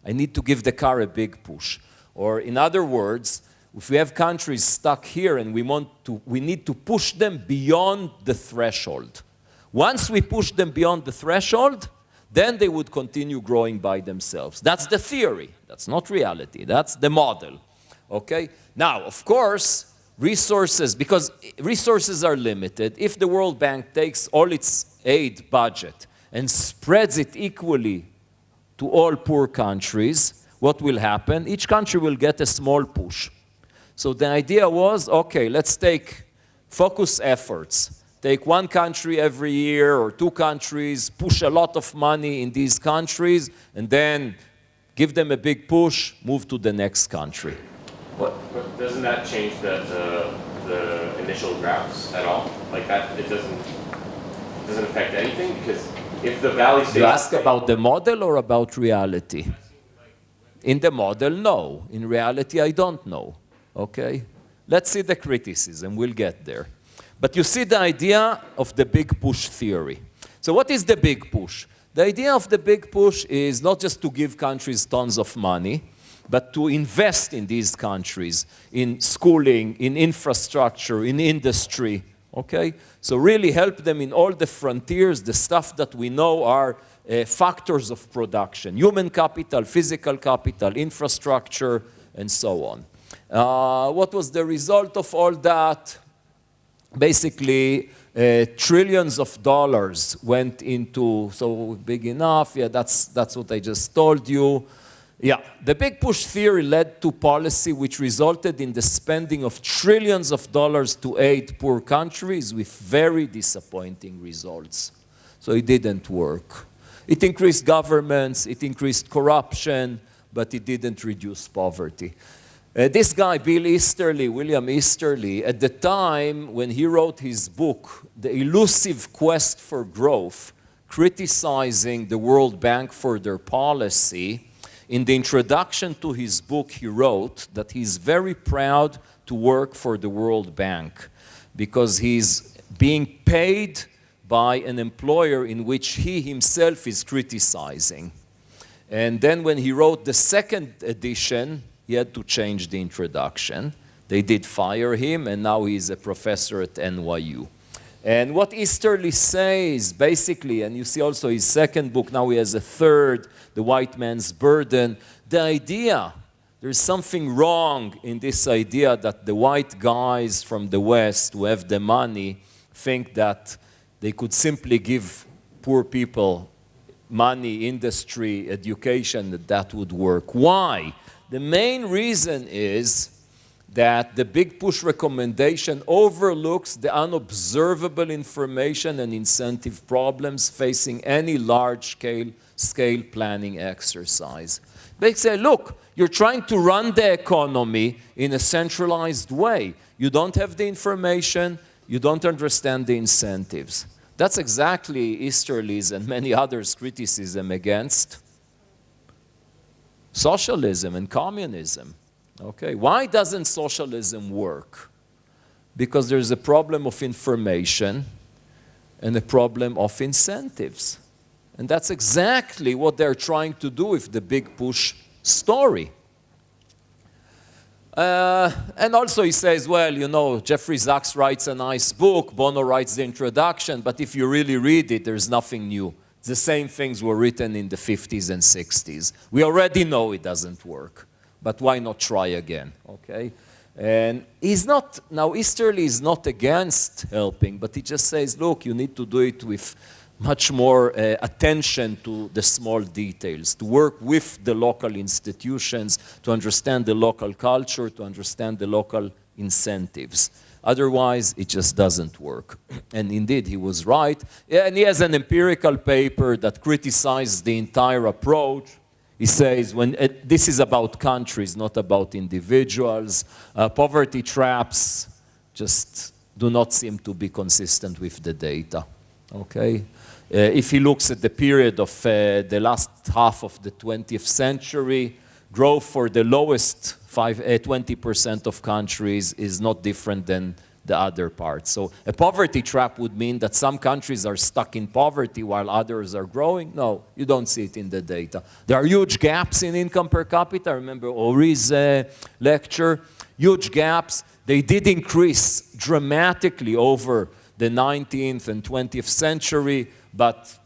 I need to give the car a big push. Or in other words, if we have countries stuck here and we need to push them beyond the threshold. Once we push them beyond the threshold, then they would continue growing by themselves. That's the theory. That's not reality. That's the model. Okay? Now, of course, resources, because resources are limited. If the World Bank takes all its aid budget and spreads it equally to all poor countries, what will happen? Each country will get a small push. So the idea was, okay, let's take focus efforts. Take one country every year or two countries, push a lot of money in these countries, and then give them a big push, move to the next country. But doesn't that change the initial graphs at all? Like that, it doesn't affect anything? Because if the valley stays... You ask about the model or about reality? In the model, no. In reality, I don't know. Okay? Let's see the criticism. We'll get there. But you see the idea of the big push theory. So what is the big push? The idea of the big push is not just to give countries tons of money, but to invest in these countries, in schooling, in infrastructure, in industry, okay? So really help them in all the frontiers, the stuff that we know are factors of production, human capital, physical capital, infrastructure, and so on. What was the result of all that? Basically, trillions of dollars went into, so big enough, yeah, that's what I just told you. Yeah, the big push theory led to policy which resulted in the spending of trillions of dollars to aid poor countries with very disappointing results. So it didn't work. It increased governments, it increased corruption, but it didn't reduce poverty. This guy, William Easterly, at the time when he wrote his book, The Elusive Quest for Growth, criticizing the World Bank for their policy, in the introduction to his book, he wrote that he's very proud to work for the World Bank because he's being paid by an employer in which he himself is criticizing. And then when he wrote the second edition, he had to change the introduction. They did fire him, and now he's a professor at NYU. And what Easterly says, basically, and you see also his second book, now he has a third, The White Man's Burden, the idea, there's something wrong in this idea that the white guys from the West who have the money think that they could simply give poor people money, industry, education, that would work. Why? The main reason is that the big push recommendation overlooks the unobservable information and incentive problems facing any large-scale planning exercise. They say, look, you're trying to run the economy in a centralized way. You don't have the information, you don't understand the incentives. That's exactly Easterly's and many others' criticism against socialism and communism. Okay, why doesn't socialism work? Because there's a problem of information and a problem of incentives. And that's exactly what they're trying to do with the big push story. And also he says, well, you know, Jeffrey Sachs writes a nice book, Bono writes the introduction, but if you really read it, there's nothing new. The same things were written in the 50s and 60s. We already know it doesn't work, but why not try again, okay? And he's not, now Easterly is not against helping, but he just says, look, you need to do it with much more attention to the small details, to work with the local institutions, to understand the local culture, to understand the local incentives. Otherwise, it just doesn't work. And indeed, he was right. And he has an empirical paper that criticized the entire approach. He says, this is about countries, not about individuals. Poverty traps just do not seem to be consistent with the data. Okay? If he looks at the period of the last half of the 20th century, growth for the lowest 20% of countries is not different than the other parts. So a poverty trap would mean that some countries are stuck in poverty while others are growing. No, you don't see it in the data. There are huge gaps in income per capita. I remember Ori's lecture. Huge gaps. They did increase dramatically over the 19th and 20th century, but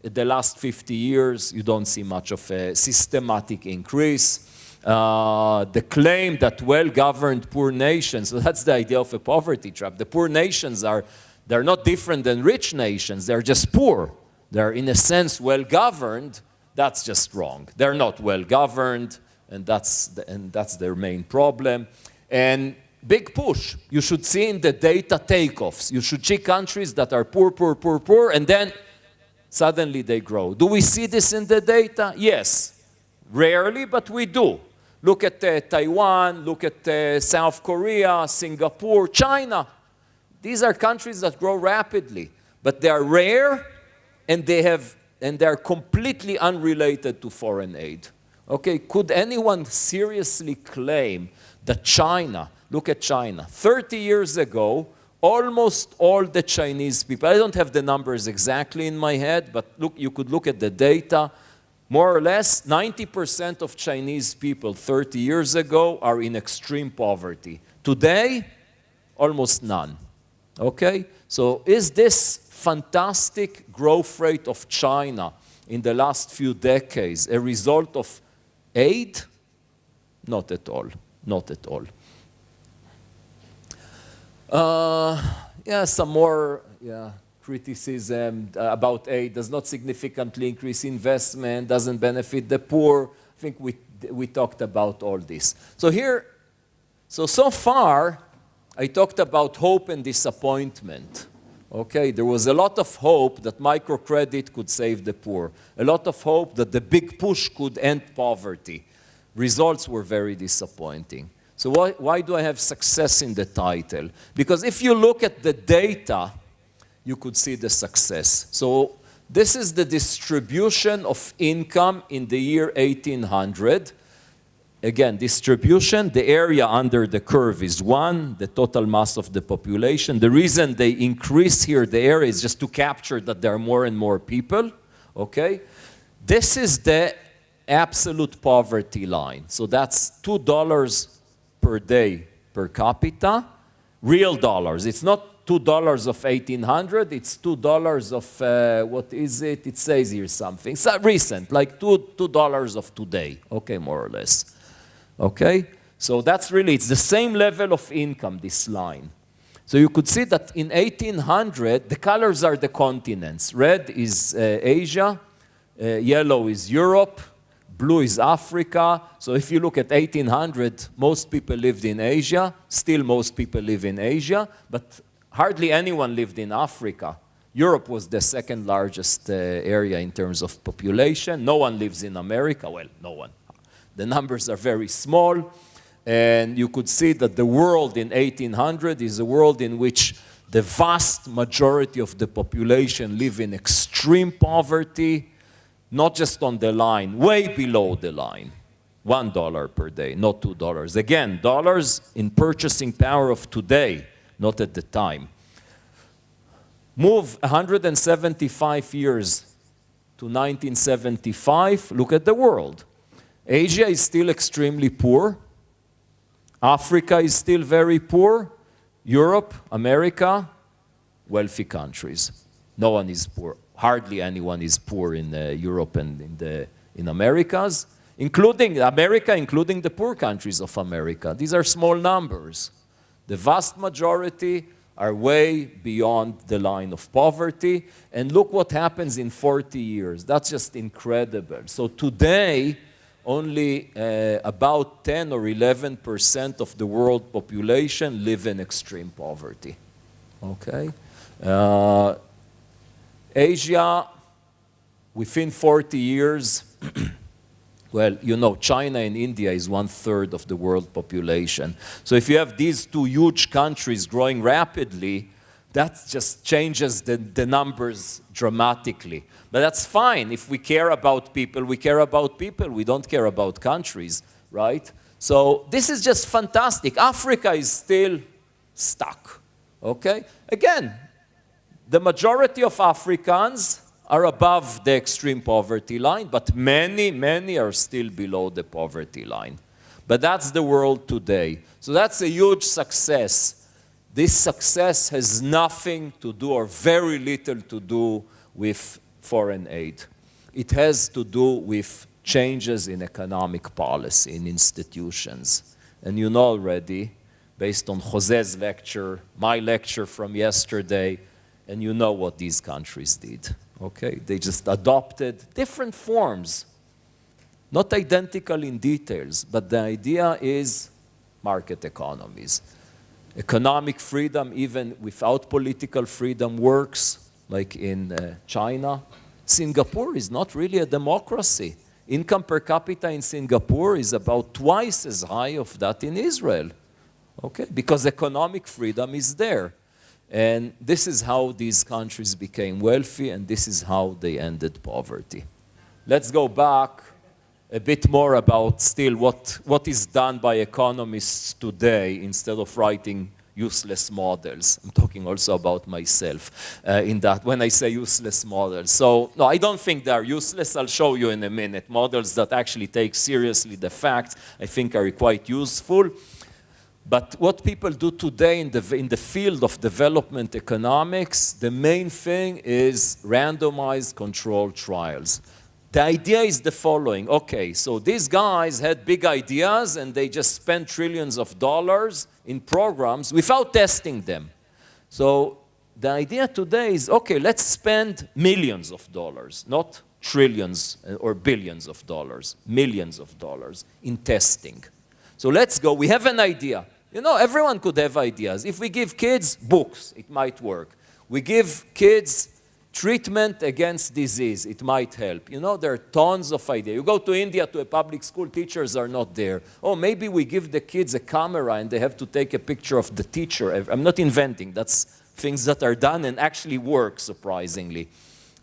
in the last 50 years, you don't see much of a systematic increase. The claim that well-governed poor nations, so that's the idea of a poverty trap. The poor nations they're not different than rich nations. They're just poor. They're, in a sense, well-governed. That's just wrong. They're not well-governed, and that's their main problem. And big push. You should see in the data takeoffs. You should see countries that are poor, poor, poor, poor, and then suddenly they grow. Do we see this in the data? Yes. Rarely, but we do. Look at Taiwan, look at South Korea, Singapore, China. These are countries that grow rapidly, but they are rare and they are completely unrelated to foreign aid. Okay, could anyone seriously claim that China, look at China, 30 years ago, almost all the Chinese people, I don't have the numbers exactly in my head, but look, you could look at the data. More or less, 90% of Chinese people 30 years ago are in extreme poverty. Today, almost none. Okay? So is this fantastic growth rate of China in the last few decades a result of aid? Not at all. Not at all. Some more criticism about aid does not significantly increase investment, doesn't benefit the poor. I think we talked about all this. So far, I talked about hope and disappointment. Okay, there was a lot of hope that microcredit could save the poor. A lot of hope that the big push could end poverty. Results were very disappointing. So why do I have success in the title? Because if you look at the data, you could see the success. So this is the distribution of income in the year 1800. Again, distribution, the area under the curve is 1, the total mass of the population. The reason they increase here the area is just to capture that there are more and more people, okay? This is the absolute poverty line. So that's $2 per day per capita, real dollars. It's not $2 of 1800, it's $2 of, what is it? It says here something. It's recent, like $2 of today, okay, more or less. Okay? So that's really, it's the same level of income, this line. So you could see that in 1800, the colors are the continents. Red is Asia, yellow is Europe, blue is Africa. So if you look at 1800, most people lived in Asia. Still most people live in Asia, but hardly anyone lived in Africa. Europe was the second largest area in terms of population. No one lives in America. Well, no one. The numbers are very small. And you could see that the world in 1800 is a world in which the vast majority of the population live in extreme poverty, not just on the line, way below the line. $1 per day, not $2. Again, dollars in purchasing power of today, not at the time. Move 175 years to 1975, look at the world. Asia is still extremely poor. Africa is still very poor. Europe, America, wealthy countries. No one is poor. Hardly anyone is poor in Europe and in Americas, including America, including the poor countries of America. These are small numbers. The vast majority are way beyond the line of poverty. And look what happens in 40 years. That's just incredible. So today, only about 10 or 11% of the world population live in extreme poverty. Okay? Asia, within 40 years, well, you know, China and India is 1/3 of the world population. So if you have these two huge countries growing rapidly, that just changes the numbers dramatically. But that's fine. If we care about people, we care about people. We don't care about countries, right? So this is just fantastic. Africa is still stuck, okay? Again, the majority of Africans are above the extreme poverty line, but many, many are still below the poverty line. But that's the world today. So that's a huge success. This success has nothing to do, or very little to do, with foreign aid. It has to do with changes in economic policy, in institutions. And you know already, based on José's lecture, my lecture from yesterday, and you know what these countries did. Okay, they just adopted different forms, not identical in details, but the idea is market economies. Economic freedom, even without political freedom, works, like in China. Singapore is not really a democracy. Income per capita in Singapore is about twice as high of that in Israel, okay, because economic freedom is there. And this is how these countries became wealthy, and this is how they ended poverty. Let's go back a bit more about still what is done by economists today instead of writing useless models. I'm talking also about myself in that when I say useless models. So no, I don't think they are useless. I'll show you in a minute. Models that actually take seriously the facts, I think, are quite useful. But what people do today in the field of development economics, the main thing is randomized controlled trials. The idea is the following. Okay, so these guys had big ideas and they just spent trillions of dollars in programs without testing them. So the idea today is, okay, let's spend millions of dollars, not trillions or billions of dollars, millions of dollars in testing. So let's go. We have an idea. You know, everyone could have ideas. If we give kids books, it might work. We give kids treatment against disease, it might help. You know, there are tons of ideas. You go to India to a public school, teachers are not there. Oh, maybe we give the kids a camera and they have to take a picture of the teacher. I'm not inventing. That's things that are done and actually work, surprisingly.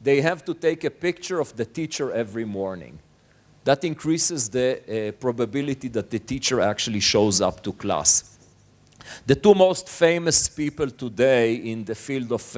They have to take a picture of the teacher every morning. That increases the probability that the teacher actually shows up to class. The two most famous people today in the field of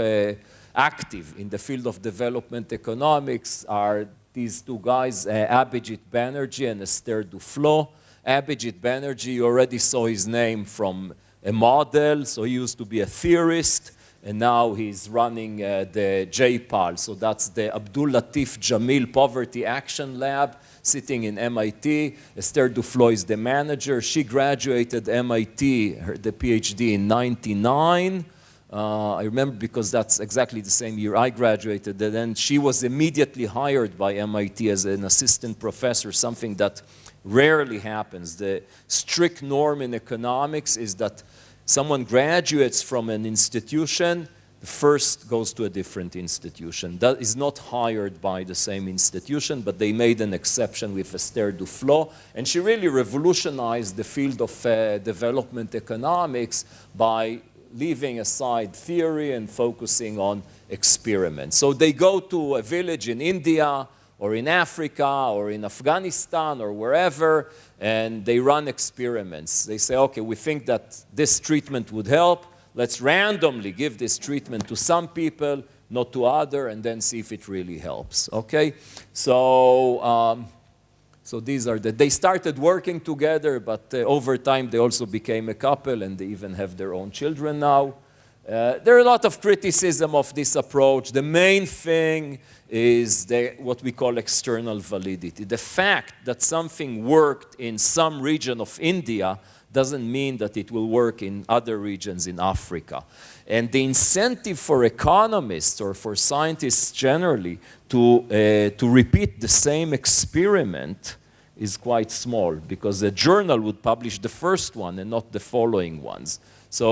active, in the field of development economics are these two guys, Abhijit Banerjee and Esther Duflo. Abhijit Banerjee, you already saw his name from a model, so he used to be a theorist, and now he's running the JPAL, so that's the Abdul Latif Jamil Poverty Action Lab, sitting in MIT. Esther Duflo is the manager. She graduated MIT, the PhD in 99. I remember because that's exactly the same year I graduated. And then she was immediately hired by MIT as an assistant professor, something that rarely happens. The strict norm in economics is that someone graduates from an institution, first goes to a different institution. That is not hired by the same institution, but they made an exception with Esther Duflo, and she really revolutionized the field of development economics by leaving aside theory and focusing on experiments. So they go to a village in India or in Africa or in Afghanistan or wherever, and they run experiments. They say, okay, we think that this treatment would help. Let's randomly give this treatment to some people, not to others, and then see if it really helps, okay? So, so these are they started working together, but over time they also became a couple, and they even have their own children now. There are a lot of criticism of this approach. The main thing is what we call external validity. The fact that something worked in some region of India doesn't mean that it will work in other regions in Africa. And the incentive for economists or for scientists generally to repeat the same experiment is quite small, because a journal would publish the first one and not the following ones. So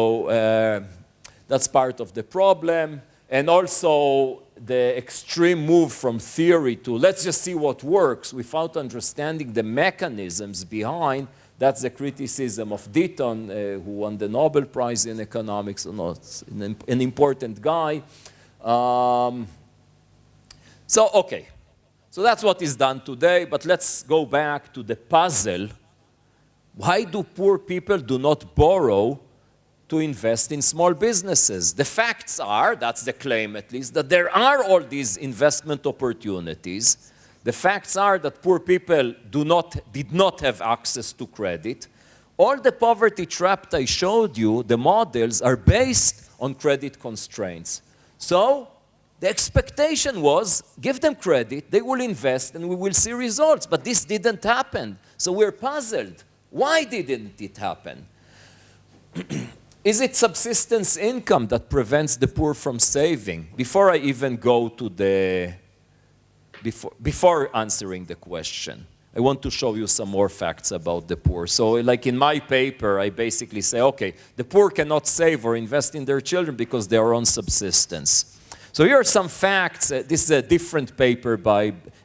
that's part of the problem. And also the extreme move from theory to let's just see what works without understanding the mechanisms behind. That's the criticism of Deaton, who won the Nobel Prize in economics, an important guy. So that's what is done today, but let's go back to the puzzle. Why do poor people do not borrow to invest in small businesses? The facts are, that's the claim at least, that there are all these investment opportunities. The facts are that poor people did not have access to credit. All the poverty trap I showed you, the models, are based on credit constraints. So the expectation was, give them credit, they will invest, and we will see results. But this didn't happen. So we're puzzled. Why didn't it happen? Is it subsistence income that prevents the poor from saving? Before I even go to before answering the question, I want to show you some more facts about the poor. So like in my paper, I basically say, okay, the poor cannot save or invest in their children because they are on subsistence. So here are some facts. This is a different paper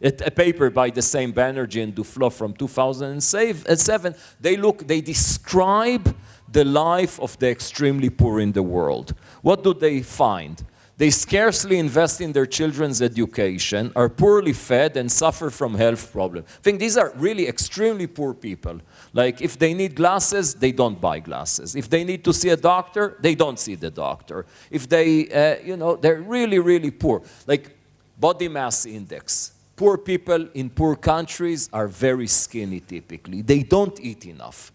a paper by the same Banerjee and Duflo from 2007. They describe the life of the extremely poor in the world. What do they find? They scarcely invest in their children's education, are poorly fed, and suffer from health problems. I think these are really extremely poor people. Like, if they need glasses, they don't buy glasses. If they need to see a doctor, they don't see the doctor. If they, they're really, really poor. Like, body mass index. Poor people in poor countries are very skinny, typically. They don't eat enough.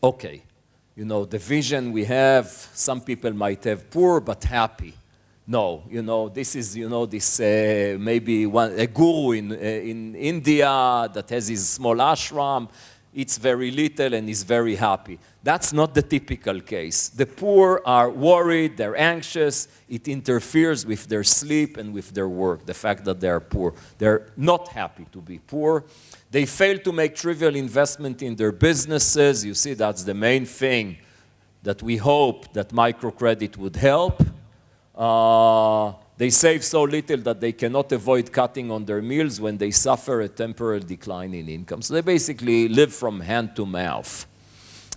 Okay. The vision we have, some people might have poor but happy. No, this is, maybe a guru in India that has his small ashram, eats very little and is very happy. That's not the typical case. The poor are worried, they're anxious, it interferes with their sleep and with their work, the fact that they are poor. They're not happy to be poor. They fail to make trivial investment in their businesses. You see, that's the main thing that we hope that microcredit would help. They save so little that they cannot avoid cutting on their meals when they suffer a temporary decline in income. So they basically live from hand to mouth.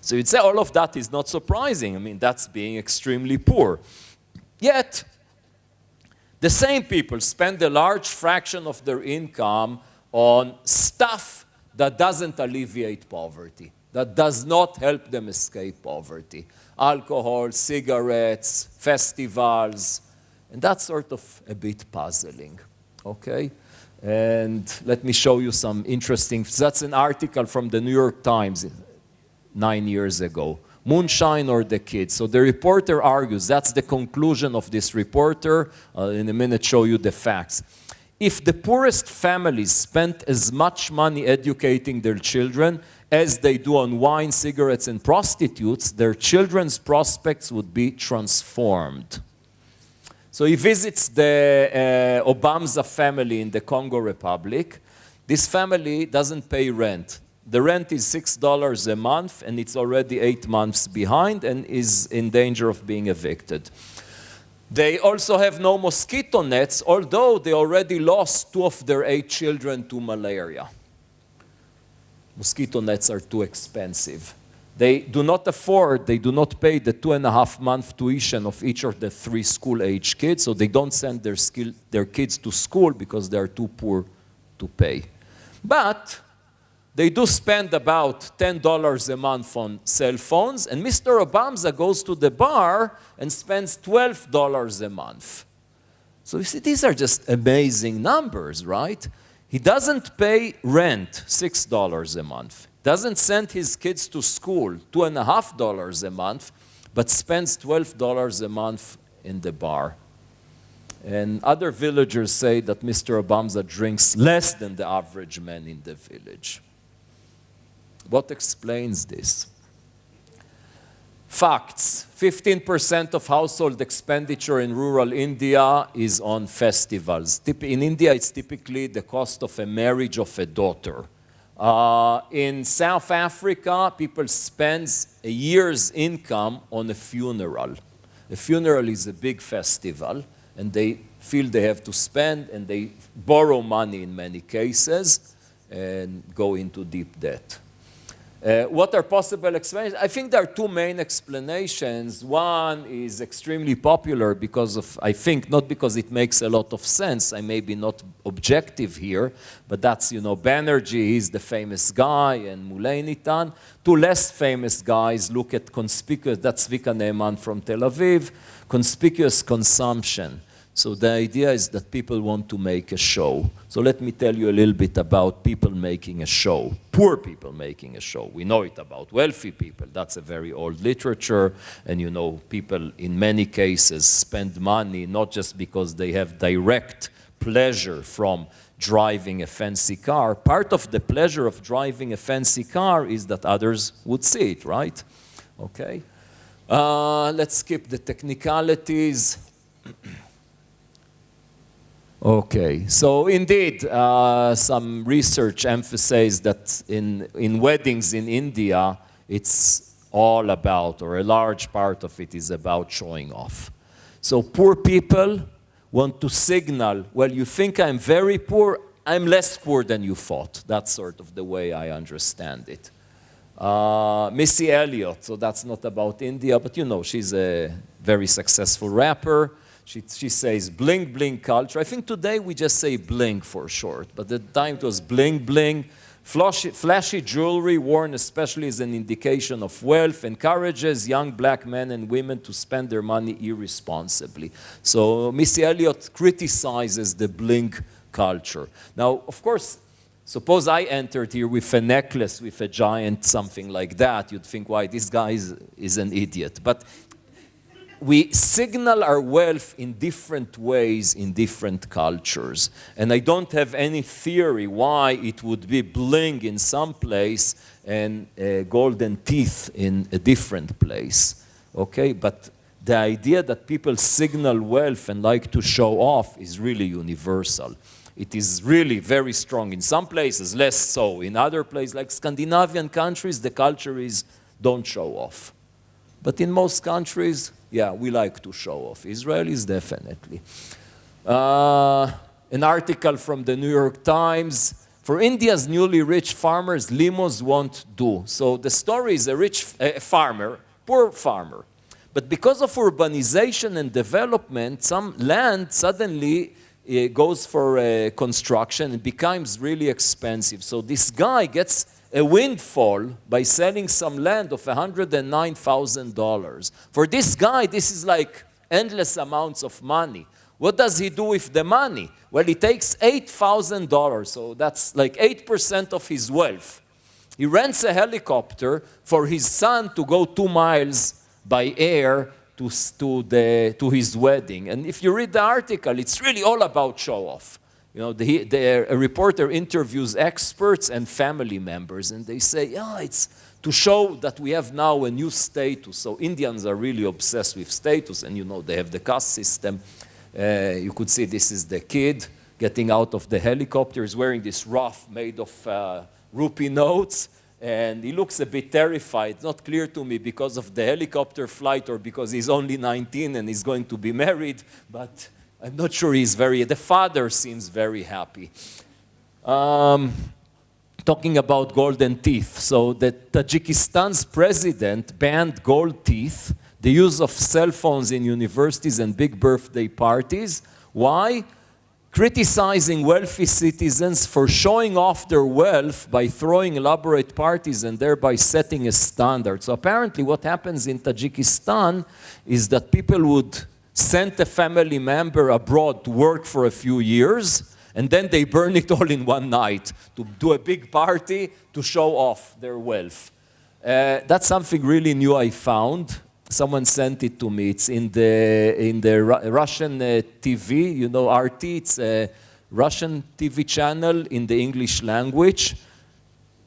So you'd say all of that is not surprising. I mean, that's being extremely poor. Yet, the same people spend a large fraction of their income on stuff that doesn't alleviate poverty, that does not help them escape poverty. Alcohol, cigarettes, festivals, and that's sort of a bit puzzling, okay? And let me show you some interesting, that's an article from the New York Times 9 years ago. Moonshine or the kids? So the reporter argues, that's the conclusion of this reporter. I'll in a minute show you the facts. If the poorest families spent as much money educating their children as they do on wine, cigarettes, and prostitutes, their children's prospects would be transformed. So he visits the Obamza family in the Congo Republic. This family doesn't pay rent. The rent is $6 a month, and it's already 8 months behind and is in danger of being evicted. They also have no mosquito nets, although they already lost 2 of their 8 children to malaria. Mosquito nets are too expensive. They do not pay the 2.5-month tuition of each of the 3 school-age kids, so they don't send their kids to school because they are too poor to pay. But they do spend about $10 a month on cell phones, and Mr. Obamza goes to the bar and spends $12 a month. So you see, these are just amazing numbers, right? He doesn't pay rent, $6 a month. Doesn't send his kids to school, $2.50 a month, but spends $12 a month in the bar. And other villagers say that Mr. Obamza drinks less than the average man in the village. What explains this? Facts. 15% of household expenditure in rural India is on festivals. In India, it's typically the cost of a marriage of a daughter. In South Africa, people spend a year's income on a funeral. A funeral is a big festival, and they feel they have to spend, and they borrow money in many cases and go into deep debt. What are possible explanations? I think there are two main explanations. One is extremely popular because of, I think, not because it makes a lot of sense. I may be not objective here, but that's, Banerjee, he's the famous guy, and Muleinitan. Two less famous guys look at conspicuous, that's Vika Neyman from Tel Aviv, conspicuous consumption. So the idea is that people want to make a show. So let me tell you a little bit about people making a show. Poor people making a show. We know it about wealthy people. That's a very old literature. And people in many cases spend money not just because they have direct pleasure from driving a fancy car. Part of the pleasure of driving a fancy car is that others would see it, right? Okay. Let's skip the technicalities. Okay, so indeed, some research emphasizes that in weddings in India, it's all about, or a large part of it is about showing off. So poor people want to signal, well, you think I'm very poor, I'm less poor than you thought. That's sort of the way I understand it. Missy Elliott, so that's not about India, but she's a very successful rapper. She says bling bling culture. I think today we just say bling for short, but at the time it was bling bling. Flashy jewelry worn especially as an indication of wealth encourages young black men and women to spend their money irresponsibly. So Missy Elliott criticizes the bling culture. Now, of course, suppose I entered here with a necklace with a giant something like that. You'd think, why, this guy is an idiot. But we signal our wealth in different ways in different cultures. And I don't have any theory why it would be bling in some place and golden teeth in a different place. Okay, but the idea that people signal wealth and like to show off is really universal. It is really very strong in some places, less so. In other places, like Scandinavian countries, the culture is don't show off. But in most countries, yeah, we like to show off. Israelis, definitely. An article from the New York Times. For India's newly rich farmers, limos won't do. So the story is a farmer, poor farmer. But because of urbanization and development, some land suddenly goes for construction and becomes really expensive. So this guy gets a windfall by selling some land of $109,000. For this guy, this is like endless amounts of money. What does he do with the money? Well, he takes $8,000, so that's like 8% of his wealth. He rents a helicopter for his son to go 2 miles by air to his wedding. And if you read the article, it's really all about show-off. A reporter interviews experts and family members, and they say, yeah, it's to show that we have now a new status. So Indians are really obsessed with status, and they have the caste system. You could see this is the kid getting out of the helicopter. He's wearing this ruff made of rupee notes, and he looks a bit terrified. It's not clear to me because of the helicopter flight or because he's only 19 and he's going to be married, but I'm not sure the father seems very happy. Talking about golden teeth. So that Tajikistan's president banned gold teeth, the use of cell phones in universities and big birthday parties. Why? Criticizing wealthy citizens for showing off their wealth by throwing elaborate parties and thereby setting a standard. So apparently what happens in Tajikistan is that people would send a family member abroad to work for a few years, and then they burn it all in one night to do a big party to show off their wealth. That's something really new I found. Someone sent it to me. It's in the Russian TV, RT. It's a Russian TV channel in the English language.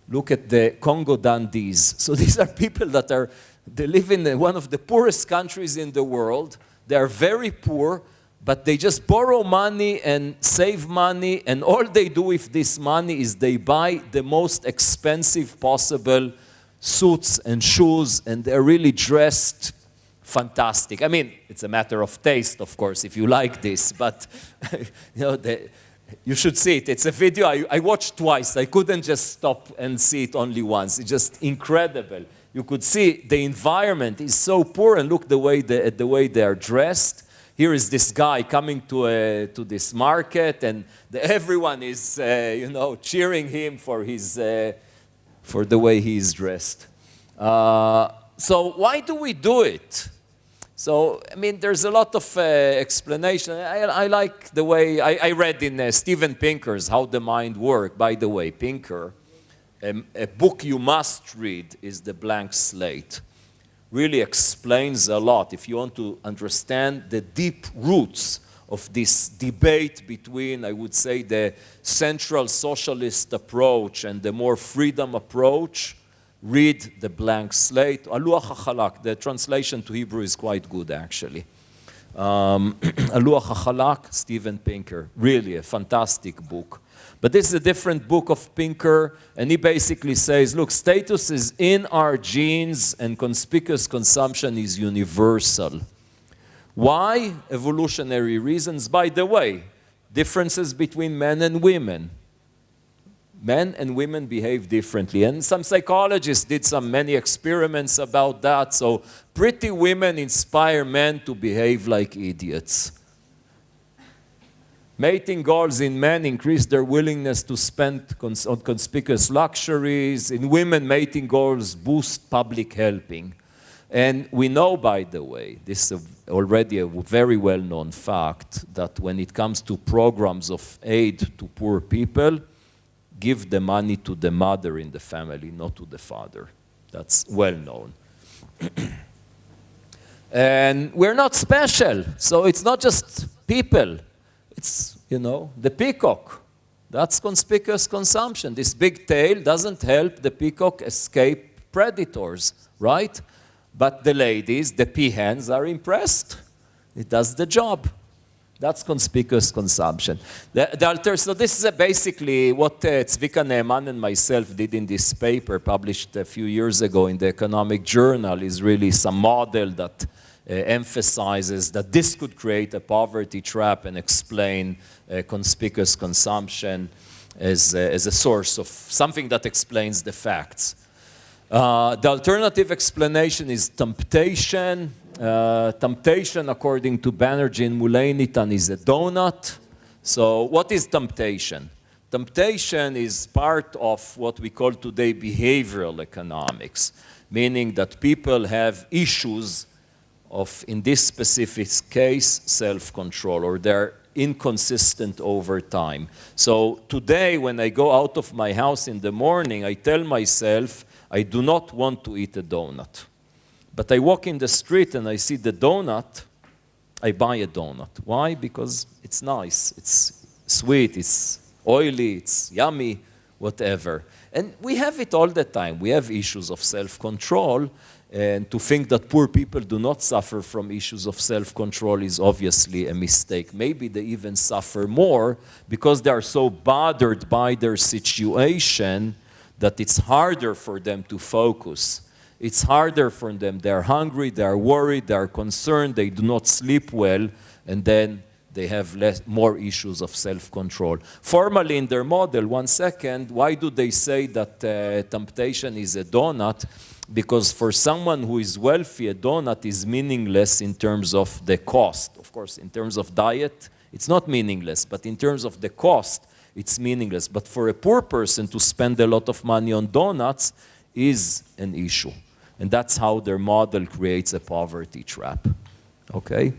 Look at the Congo Dundies. So these are people they live in one of the poorest countries in the world. They are very poor, but they just borrow money and save money, and all they do with this money is they buy the most expensive possible suits and shoes, and they're really dressed fantastic. I mean, it's a matter of taste, of course, if you like this, but you should see it. It's a video I watched twice. I couldn't just stop and see it only once. It's just incredible. You could see the environment is so poor, and look the way they are dressed. Here is this guy coming to this market, and everyone is cheering him for the way he is dressed. So why do we do it? So, I mean, there's a lot of explanation. I like the way I read in Steven Pinker's How the Mind Works. By the way, Pinker, a book you must read is The Blank Slate. Really explains a lot if you want to understand the deep roots of this debate between, I would say, the central socialist approach and the more freedom approach. Read The Blank Slate. Aluach HaChalak, the translation to Hebrew is quite good, actually. Aluach HaChalak, Steven Pinker. Really a fantastic book. But this is a different book of Pinker, and he basically says, look, status is in our genes, and conspicuous consumption is universal. Why? Evolutionary reasons. By the way, differences between men and women. Men and women behave differently. And some psychologists did many experiments about that. So pretty women inspire men to behave like idiots. Mating goals in men increase their willingness to spend on conspicuous luxuries. In women, mating goals boost public helping. And we know, by the way, this is already a very well-known fact, that when it comes to programs of aid to poor people, give the money to the mother in the family, not to the father. That's well known. And we're not special, so it's not just people. It's, the peacock. That's conspicuous consumption. This big tail doesn't help the peacock escape predators, right? But the ladies, the peahens, are impressed. It does the job. That's conspicuous consumption. So this is basically what Tzvika Ne'eman and myself did in this paper, published a few years ago in the Economic Journal, is really some model that emphasizes that this could create a poverty trap and explain conspicuous consumption as a source of something that explains the facts. The alternative explanation is temptation. Temptation, according to Banerjee and Muleinitan, is a donut. So what is temptation? Temptation is part of what we call today behavioral economics, meaning that people have issues of, in this specific case, self-control, or they're inconsistent over time. So today, when I go out of my house in the morning, I tell myself, I do not want to eat a donut. But I walk in the street and I see the donut, I buy a donut. Why? Because it's nice, it's sweet, it's oily, it's yummy, whatever. And we have it all the time. We have issues of self-control, and to think that poor people do not suffer from issues of self-control is obviously a mistake. Maybe they even suffer more because they are so bothered by their situation that it's harder for them to focus. It's harder for them. They're hungry, they're worried, they're concerned, they do not sleep well, and then they have more issues of self-control. Formally in their model, 1 second, why do they say that temptation is a donut? Because for someone who is wealthy, a donut is meaningless in terms of the cost. Of course, in terms of diet, it's not meaningless, but in terms of the cost, it's meaningless. But for a poor person to spend a lot of money on donuts is an issue. And that's how their model creates a poverty trap. Okay?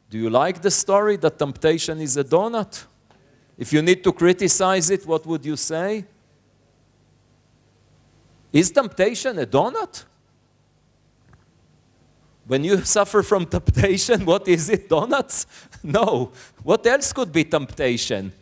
Do you like the story that temptation is a donut? If you need to criticize it, what would you say? Is temptation a donut? When you suffer from temptation, what is it? Donuts? No. What else could be temptation?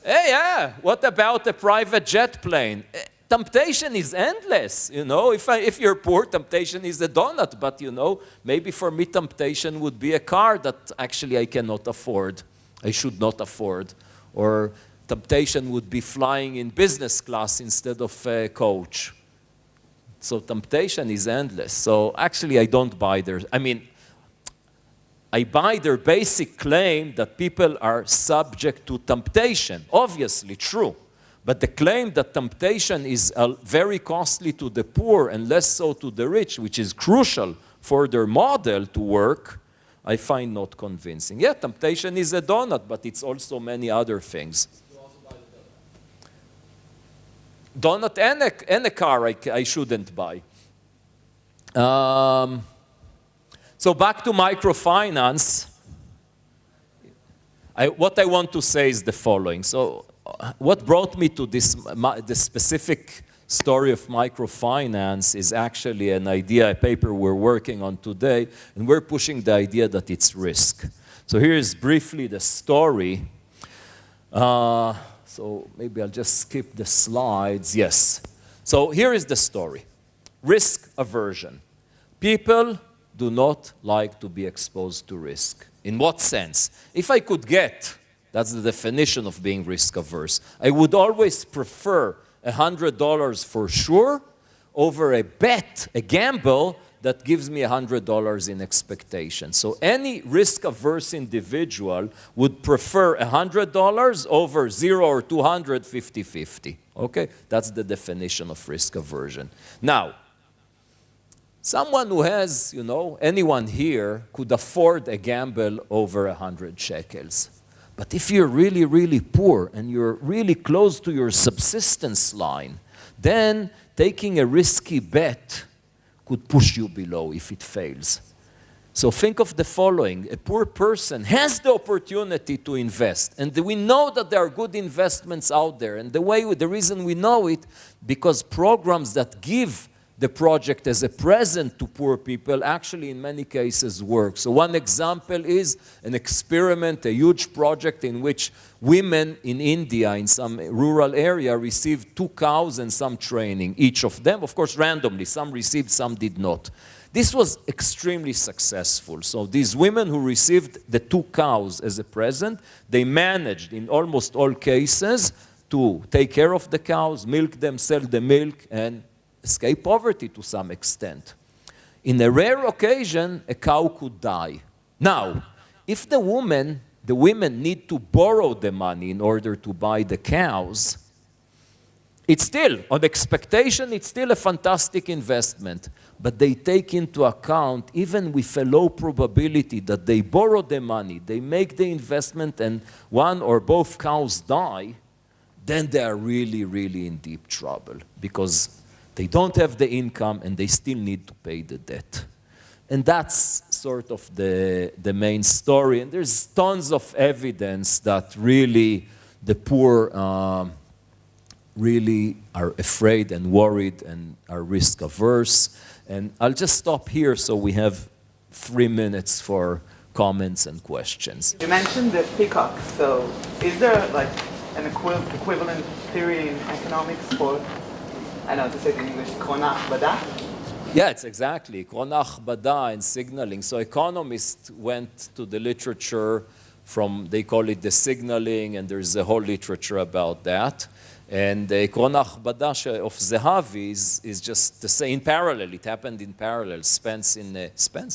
Hey, yeah, what about a private jet plane? Temptation is endless, you know. If you're poor, temptation is a donut. But, you know, maybe for me, temptation would be a car that actually I cannot afford. I should not afford. Or temptation would be flying in business class instead of coach. So temptation is endless. So actually, I don't buy their... I buy their basic claim that people are subject to temptation. Obviously, true. But the claim that temptation is very costly to the poor and less so to the rich, which is crucial for their model to work, I find not convincing. Yeah, temptation is a donut, but it's also many other things. You also buy the donut. Donut and a car I shouldn't buy. So back to microfinance. What I want to say is the following. So what brought me to this specific story of microfinance is actually an idea, a paper we're working on today, and we're pushing the idea that it's risk. So here is briefly the story. So maybe I'll just skip the slides. Yes. So here is the story. Risk aversion. People do not like to be exposed to risk. In what sense? If I could get, that's the definition of being risk averse, I would always prefer $100 for sure over a bet, a gamble, that gives me $100 in expectation. So any risk-averse individual would prefer $100 over 0 or 200, 50-50. Okay? That's the definition of risk aversion. Now, someone who has, you know, anyone here could afford a gamble over 100 shekels. But if you're really, really poor and you're really close to your subsistence line, then taking a risky bet could push you below if it fails. So think of the following. A poor person has the opportunity to invest. And we know that there are good investments out there. And the reason we know it, because programs that give the project as a present to poor people actually in many cases work. So one example is an experiment, a huge project in which women in India, in some rural area, received 2 cows and some training, each of them, of course randomly. Some received, some did not. This was extremely successful. So these women who received the 2 cows as a present, they managed in almost all cases to take care of the cows, milk them, sell the milk, and escape poverty to some extent. In a rare occasion, a cow could die. Now, if the women need to borrow the money in order to buy the cows, it's still, on expectation, it's still a fantastic investment. But they take into account, even with a low probability that they borrow the money, they make the investment and one or both cows die, then they are really, really in deep trouble because they don't have the income and they still need to pay the debt. And that's sort of the main story. And there's tons of evidence that really the poor really are afraid and worried and are risk averse. And I'll just stop here so we have 3 minutes for comments and questions. You mentioned the peacock. So is there like an equivalent theory in economics for, I know to say it in English, Kronach Bada? Yeah, it's exactly. Kronach Bada and signaling. So economists went to the literature from, they call it the signaling, and there's a whole literature about that. And the Kronach Bada of Zehavi is just the same, in parallel. It happened in parallel. Spence,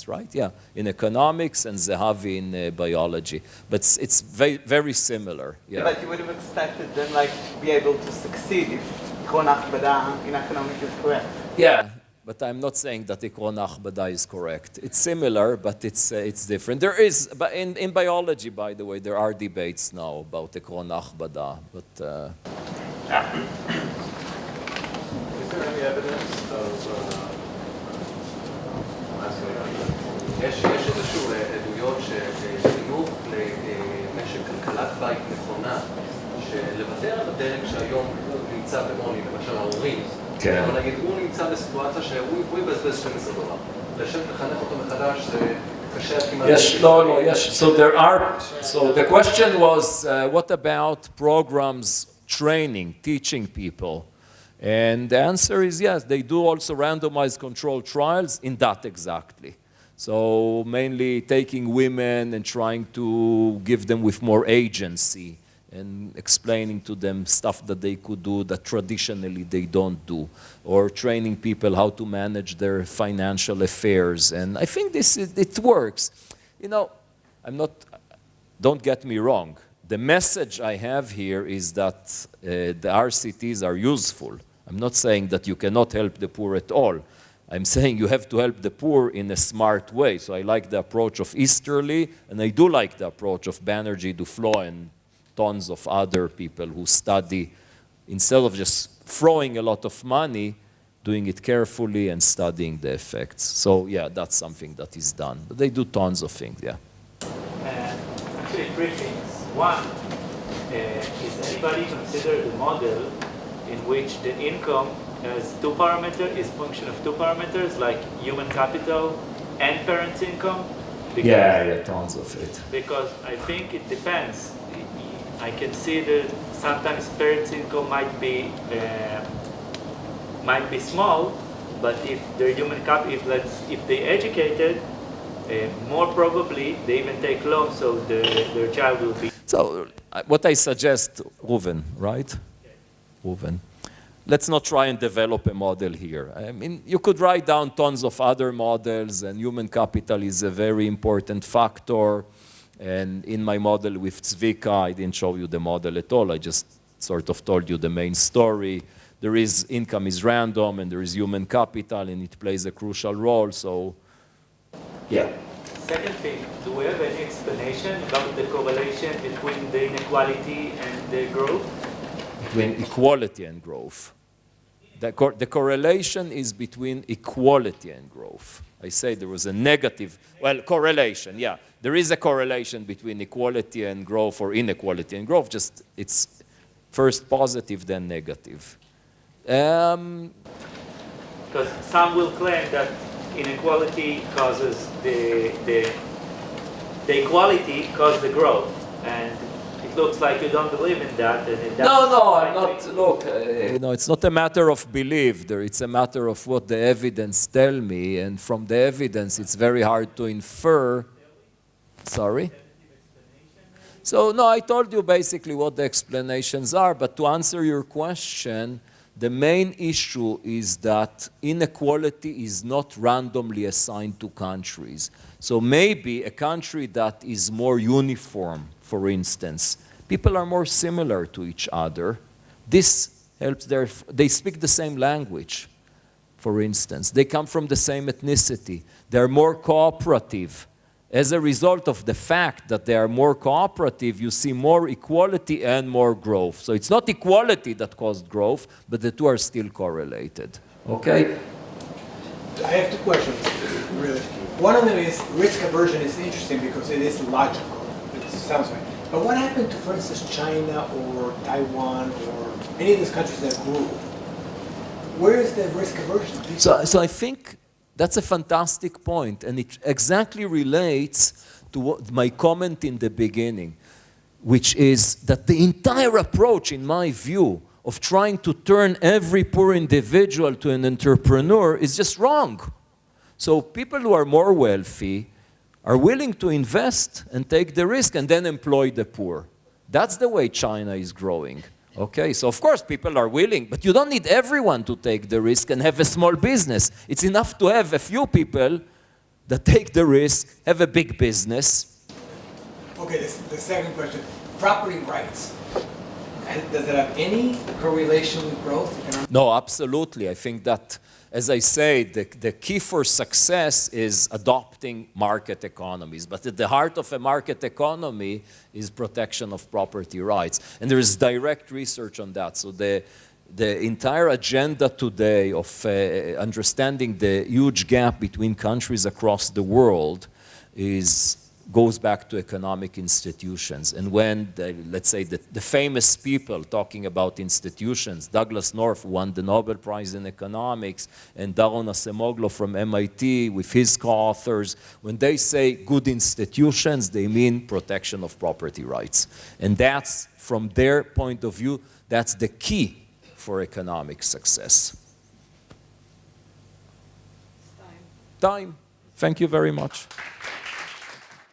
right? Yeah, in economics and Zehavi in biology. But it's very, very similar. Yeah. But you would have expected them like be able to succeed if Kronach Bada in economics is correct. Yeah, but I'm not saying that the Kronach Bada is correct. It's similar, but it's different. There is, but in biology, by the way, there are debates now about the Kronach Bada. But Is there any evidence of, יש איזשהו עדויות שחינוך למשק כלכלת בית נכונה, שלוותר על הדרג שהיום נמצא בעוני, למשל ההורים, אבל נגיד הוא נמצא בסיטואציה שהוא יבזבז $12. לשבת לחנך אותו מחדש זה קשה כמעט. Yes, no, yes. So there are, so the question was, what about programs training, teaching people? And the answer is yes, they do also randomized controlled trials in that exactly. So mainly taking women and trying to give them with more agency and explaining to them stuff that they could do that traditionally they don't do, or training people how to manage their financial affairs. And I think it works. You know, don't get me wrong. The message I have here is that the RCTs are useful. I'm not saying that you cannot help the poor at all. I'm saying you have to help the poor in a smart way. So I like the approach of Easterly, and I do like the approach of Banerjee, Duflo, and tons of other people who study, instead of just throwing a lot of money, doing it carefully and studying the effects. So yeah, that's something that is done. But they do tons of things, yeah. Actually, three things. One, is anybody consider the model in which the income has two parameters, is function of two parameters, like human capital and parents' income? Because, yeah, tons of it. Because I think it depends. I can see that sometimes parents' income might be small, but if their human capital, if they educated, more probably they even take loans, so their child will be. So what I suggest, Reuven, right? Reuven. Let's not try and develop a model here. I mean, you could write down tons of other models, and human capital is a very important factor. And in my model with Zvika, I didn't show you the model at all. I just sort of told you the main story. There is income is random, and there is human capital, and it plays a crucial role. So, yeah. Second thing, do we have any explanation about the correlation between the inequality and the growth? Between equality and growth. The correlation is between equality and growth. I say there was a negative, well, correlation, yeah. There is a correlation between equality and growth or inequality and growth, just it's first positive, then negative. Because some will claim that inequality causes the equality causes the growth, and it looks like you don't believe in that. And no, I'm not. Look, it's not a matter of belief. It's a matter of what the evidence tell me, and from the evidence, it's very hard to infer. Sorry. So no, I told you basically what the explanations are. But to answer your question, the main issue is that inequality is not randomly assigned to countries. So maybe a country that is more uniform, for instance, people are more similar to each other. This helps they speak the same language, for instance. They come from the same ethnicity. They're more cooperative. As a result of the fact that they are more cooperative, you see more equality and more growth. So it's not equality that caused growth, but the two are still correlated. Okay? I have two questions, really. One of them is risk aversion is interesting because it is logical. It sounds right. But what happened to, for instance, China or Taiwan or any of these countries that grew? Where is the risk aversion? So I think that's a fantastic point, and it exactly relates to my comment in the beginning, which is that the entire approach, in my view, of trying to turn every poor individual to an entrepreneur is just wrong. So people who are more wealthy are willing to invest and take the risk and then employ the poor. That's the way China is growing. Okay, so of course people are willing, but you don't need everyone to take the risk and have a small business. It's enough to have a few people that take the risk, have a big business. Okay, the second question, property rights. And does it have any correlation with growth? No, absolutely. I think that, as I say, the key for success is adopting market economies. But at the heart of a market economy is protection of property rights. And there is direct research on that. So the entire agenda today of understanding the huge gap between countries across the world is goes back to economic institutions. And when, let's say, the famous people talking about institutions, Douglas North won the Nobel Prize in Economics, and Daron Acemoglu from MIT with his co-authors, when they say good institutions, they mean protection of property rights. And that's, from their point of view, that's the key for economic success. Time. Thank you very much.